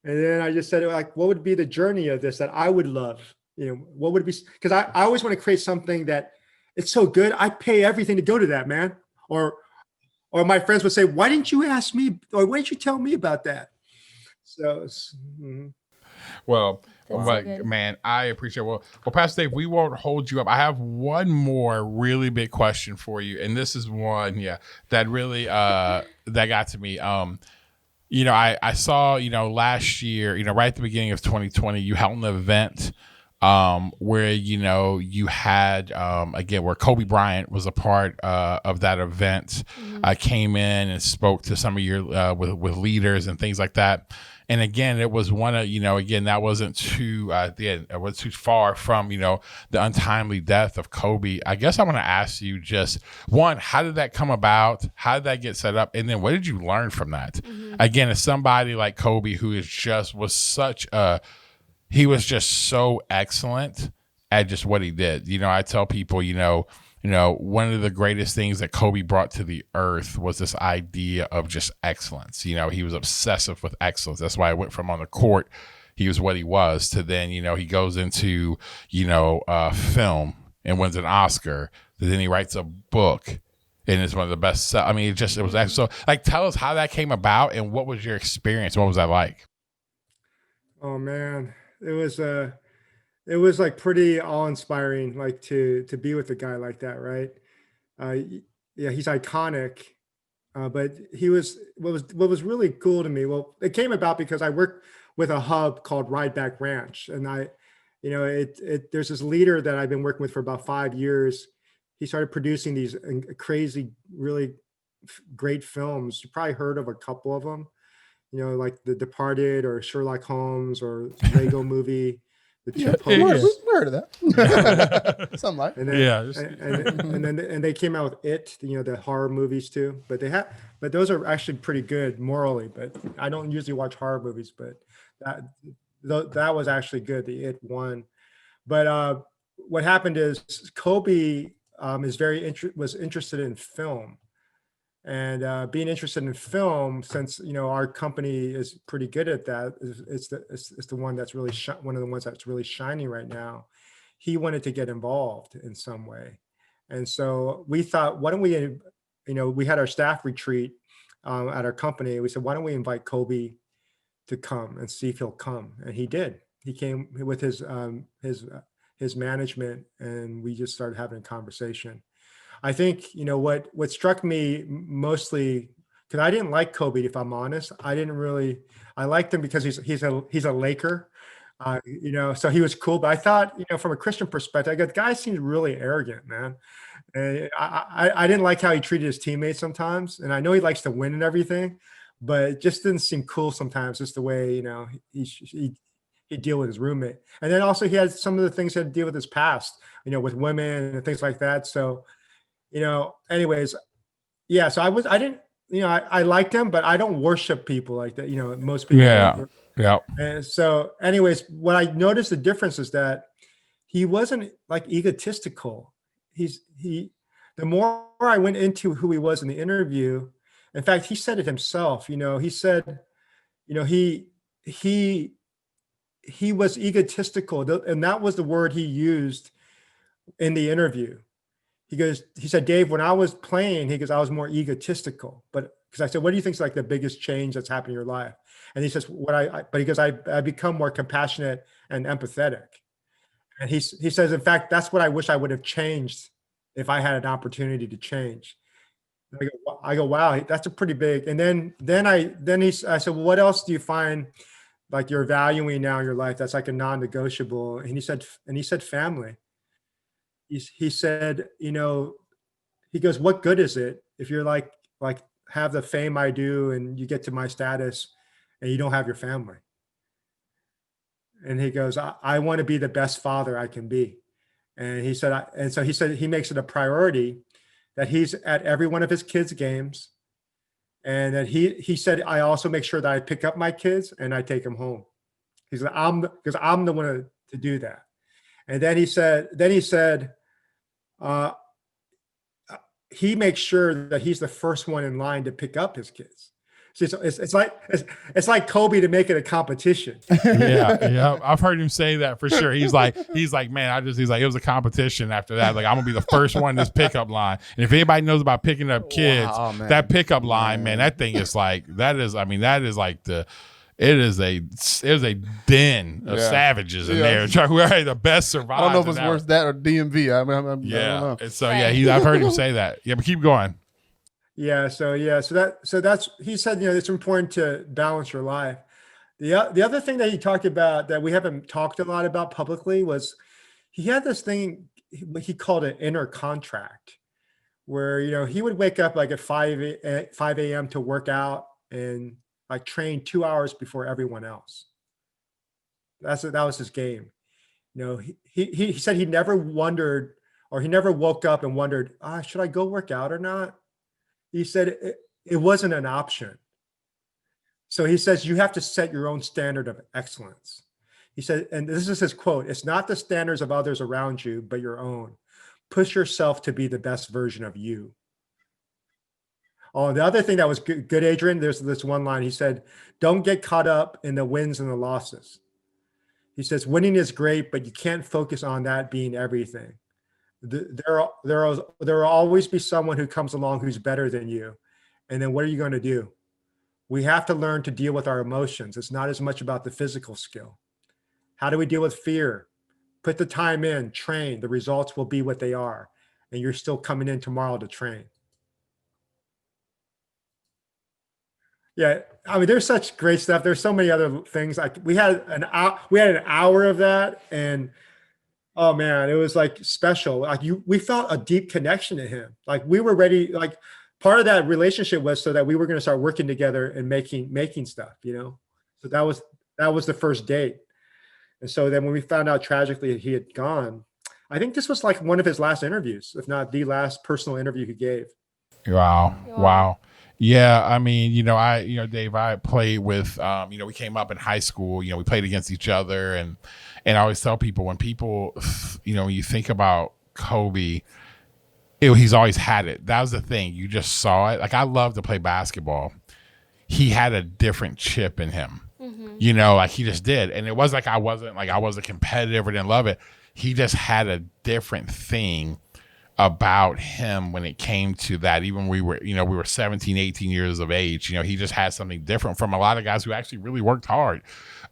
And then I just said, like, what would be the journey of this that I would love? You know, what would it be? Because I always want to create something that it's so good, I pay everything to go to that, man. Or my friends would say, why didn't you ask me? Or why didn't you tell me about that? So, Well, man, I appreciate it. Well, Pastor Dave, we won't hold you up. I have one more really big question for you. And this is one, that really, that got to me. You know, I saw, you know, last year, you know, right at the beginning of 2020, you held an event where, you know, you had, again, where Kobe Bryant was a part of that event, came in and spoke to some of your, with leaders and things like that. And again, it was one of, you know, again, that wasn't too, it was too far from, you know, the untimely death of Kobe. I guess I want to ask you just one, how did that come about? How did that get set up? And then what did you learn from that? Again, as somebody like Kobe, who is just, he was just so excellent at just what he did. You know, I tell people, you know, one of the greatest things that Kobe brought to the earth was this idea of just excellence. You know, he was obsessive with excellence. That's why I went from on the court, he was what he was, to then, you know, he goes into, you know, film and wins an Oscar. Then he writes a book and it's one of the best. I mean, it was actually so, like, tell us how that came about and what was your experience? What was that like? Oh man, it was like pretty awe-inspiring, like to be with a guy like that, right? He's iconic, but what was really cool to me. Well, it came about because I worked with a hub called Ride Back Ranch, and there's this leader that I've been working with for about 5 years. He started producing these crazy, really great films. You probably heard of a couple of them, you know, like The Departed or Sherlock Holmes or Lego Movie. We heard of that. Something like. And then, and they came out with It, you know, the horror movies too. But those are actually pretty good morally. But I don't usually watch horror movies, but that was actually good. The It one. But what happened is Kobe was interested in film, and being interested in film, since our company is pretty good at that, it's the one that's really one of the ones that's really shining right now. He wanted to get involved in some way, and so we thought, why don't we, we had our staff retreat at our company. We said, why don't we invite Kobe to come and see if he'll come, and he did. He came with his management, and we just started having a conversation. I think, what struck me mostly, because I didn't like Kobe, if I'm honest. I liked him because he's a Laker, so he was cool. But I thought, from a Christian perspective, the guy seems really arrogant, man. And I didn't like how he treated his teammates sometimes. And I know he likes to win and everything, but it just didn't seem cool sometimes, just the way, he'd deal with his roommate. And then also he had some of the things he had to deal with his past, with women and things like that. So, anyways, yeah. So I didn't, I liked him, but I don't worship people like that. Most people. Yeah. Yeah. And so anyways, what I noticed the difference is that he wasn't like egotistical. The more I went into who he was in the interview, in fact, he said it himself, he said, he was egotistical, and that was the word he used in the interview. He said, Dave, when I was playing, I was more egotistical, but because I said, what do you think is like the biggest change that's happened in your life? And he says, I become more compassionate and empathetic. And he says, in fact, that's what I wish I would have changed if I had an opportunity to change. I go, wow, that's a pretty big. And then I said, well, what else do you find like you're valuing now in your life that's like a non-negotiable? And he said family. He said, he goes, what good is it if you're like have the fame I do and you get to my status and you don't have your family? And he goes, I want to be the best father I can be. And he said, he makes it a priority that he's at every one of his kids' games. And that he said, I also make sure that I pick up my kids and I take them home. He said, because I'm the one to do that. And then he said, he makes sure that he's the first one in line to pick up his kids. So it's like Kobe to make it a competition. Yeah. I've heard him say that for sure. He's like, man, he's like, it was a competition after that. Like, I'm gonna be the first one in this pickup line. And if anybody knows about picking up kids, that pickup line, man, that thing is like, it is a den of savages in there. Who are the best survivors? I don't know if it's worse that or DMV. I don't know. And so I've heard him say that. Yeah, but keep going. So that's he said, it's important to balance your life. The other thing that he talked about that we haven't talked a lot about publicly was he had this thing he called an inner contract, where he would wake up like at 5 a.m. to work out and like train 2 hours before everyone else. That was his game. He said he never wondered, or he never woke up and wondered, should I go work out or not? He said it wasn't an option. So he says you have to set your own standard of excellence. He said, and this is his quote, it's not the standards of others around you, but your own. Push yourself to be the best version of you. Oh, the other thing that was good, Adrian, there's this one line. He said, don't get caught up in the wins and the losses. He says, winning is great, but you can't focus on that being everything. There will always be someone who comes along who's better than you. And then what are you going to do? We have to learn to deal with our emotions. It's not as much about the physical skill. How do we deal with fear? Put the time in, train. The results will be what they are. And you're still coming in tomorrow to train. Yeah, I mean, there's such great stuff. There's so many other things. Like we had an hour of that, and oh man, it was like special. Like we felt a deep connection to him. Like we were ready. Like part of that relationship was so that we were going to start working together and making stuff. So that was the first date. And so then when we found out tragically he had gone, I think this was like one of his last interviews, if not the last personal interview he gave. Wow. Yeah, I mean, Dave, I played with, we came up in high school, we played against each other, and I always tell people when people, when you think about Kobe, he's always had it. That was the thing. You just saw it. Like, I love to play basketball. He had a different chip in him, like he just did. And it was like I wasn't competitive or didn't love it. He just had a different thing about him when it came to that. Even we were 17, 18 years of age, he just had something different from a lot of guys who actually really worked hard.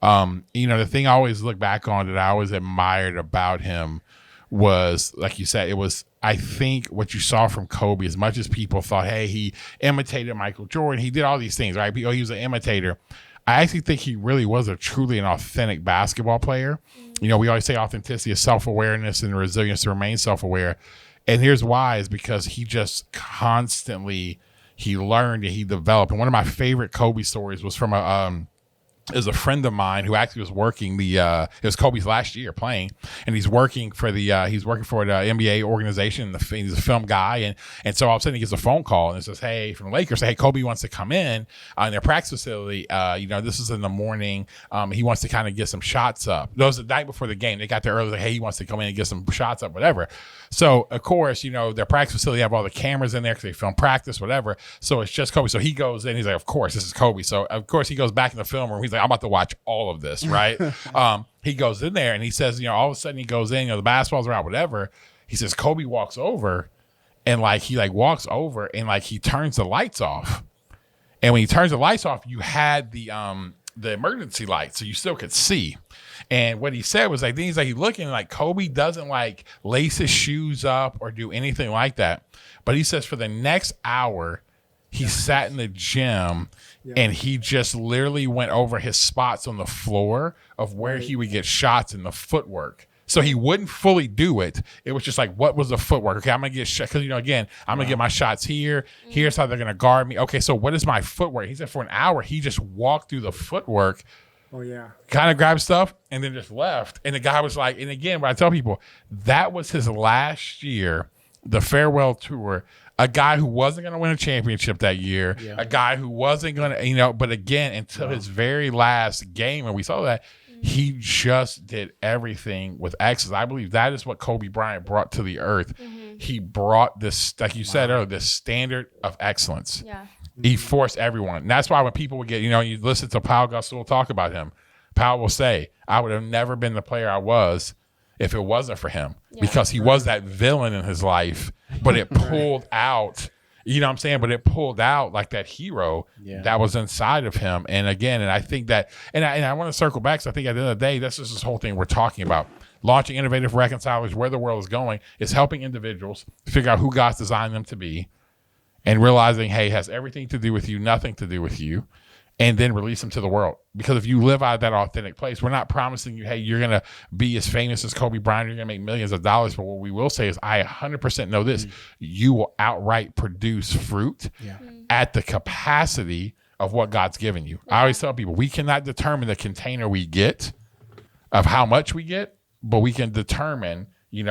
The thing I always look back on that I always admired about him was, like you said, it was, I think what you saw from Kobe, as much as people thought, hey, he imitated Michael Jordan, he did all these things, right? He was an imitator. I actually think he really was truly an authentic basketball player. We always say authenticity is self-awareness and resilience to remain self-aware. And here's why, is because he just constantly, he learned and he developed. And one of my favorite Kobe stories was from a friend of mine who actually was working it was Kobe's last year playing, and he's working for the NBA organization. He's a film guy, and so all of a sudden he gets a phone call and it says, hey, from the Lakers, hey, Kobe wants to come in their practice facility. This is in the morning. He wants to kind of get some shots up. That was the night before the game. They got there early, like, hey, he wants to come in and get some shots up, whatever. So of course, their practice facility have all the cameras in there because they film practice, whatever. So it's just Kobe. So he goes in, he's like, of course, this is Kobe. So of course he goes back in the film room. He's like, I'm about to watch all of this, right? He goes in there and he says, all of a sudden he goes in, the basketballs are out, whatever. He says, Kobe walks over and he walks over and he turns the lights off. And when he turns the lights off, you had the emergency light, so you still could see. And what he said was he's looking Kobe doesn't lace his shoes up or do anything like that. But he says for the next hour, he sat in the gym and he just literally went over his spots on the floor of where he would get shots in the footwork. So he wouldn't fully do it. It was just what was the footwork? Okay, I'm going to get shot. Because, again, I'm going to get my shots here. Here's how they're going to guard me. Okay, so what is my footwork? He said for an hour, he just walked through the footwork. Oh, yeah. Kind of grabbed stuff and then just left. And the guy was and again, what I tell people, that was his last year, the farewell tour. A guy who wasn't going to win a championship that year, a guy who wasn't going to, but again, until his very last game, and we saw that, he just did everything with excellence. I believe that is what Kobe Bryant brought to the earth. He brought this, like you said earlier, this standard of excellence. Yeah. He forced everyone. And that's why when people would get, you listen to Powell Gasol talk about him, Powell will say, I would have never been the player I was if it wasn't for him, because he was that villain in his life, but it pulled out, what I'm saying? But it pulled out that hero that was inside of him. And again, and I think that, and I want to circle back. So I think at the end of the day, this is this whole thing we're talking about. Launching innovative reconcilers, where the world is going, is helping individuals figure out who God's designed them to be, and realizing, hey, it has everything to do with you, nothing to do with you. And then release them to the world. Because if you live out of that authentic place, we're not promising you, hey, you're going to be as famous as Kobe Bryant, you're going to make millions of dollars. But what we will say is, I 100% know this. You will outright produce fruit at the capacity of what God's given you. I always tell people, we cannot determine the container we get of how much we get, but we can determine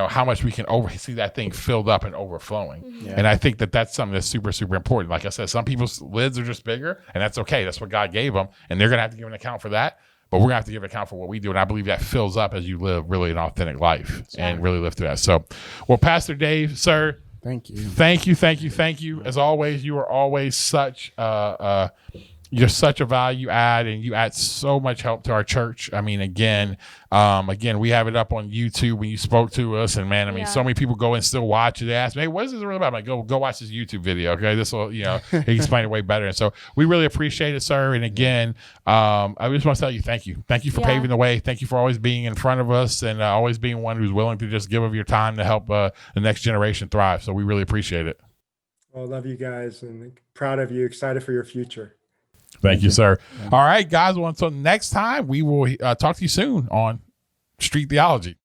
how much we can see that thing filled up and overflowing. And I think that that's something that's super, super important. Like I said, some people's lids are just bigger, and that's okay. That's what God gave them, and they're going to have to give an account for that. But we're going to have to give an account for what we do, and I believe that fills up as you live really an authentic life and really live through that. So, well, Pastor Dave, sir, thank you. Thank you. As always, you are always you're such a value add, and you add so much help to our church. I mean, again, we have it up on YouTube when you spoke to us, and man, I mean, so many people go and still watch it. They ask me, hey, what is this really about? I'm like, go watch this YouTube video. Okay. This will, explain it way better. And so we really appreciate it, sir. And again, I just want to tell you, thank you. Thank you for paving the way. Thank you for always being in front of us, and always being one who's willing to just give of your time to help the next generation thrive. So we really appreciate it. Well, I love you guys and proud of you. Excited for your future. Thank you, sir. All right, guys. Well, until next time, we will talk to you soon on Street Theology.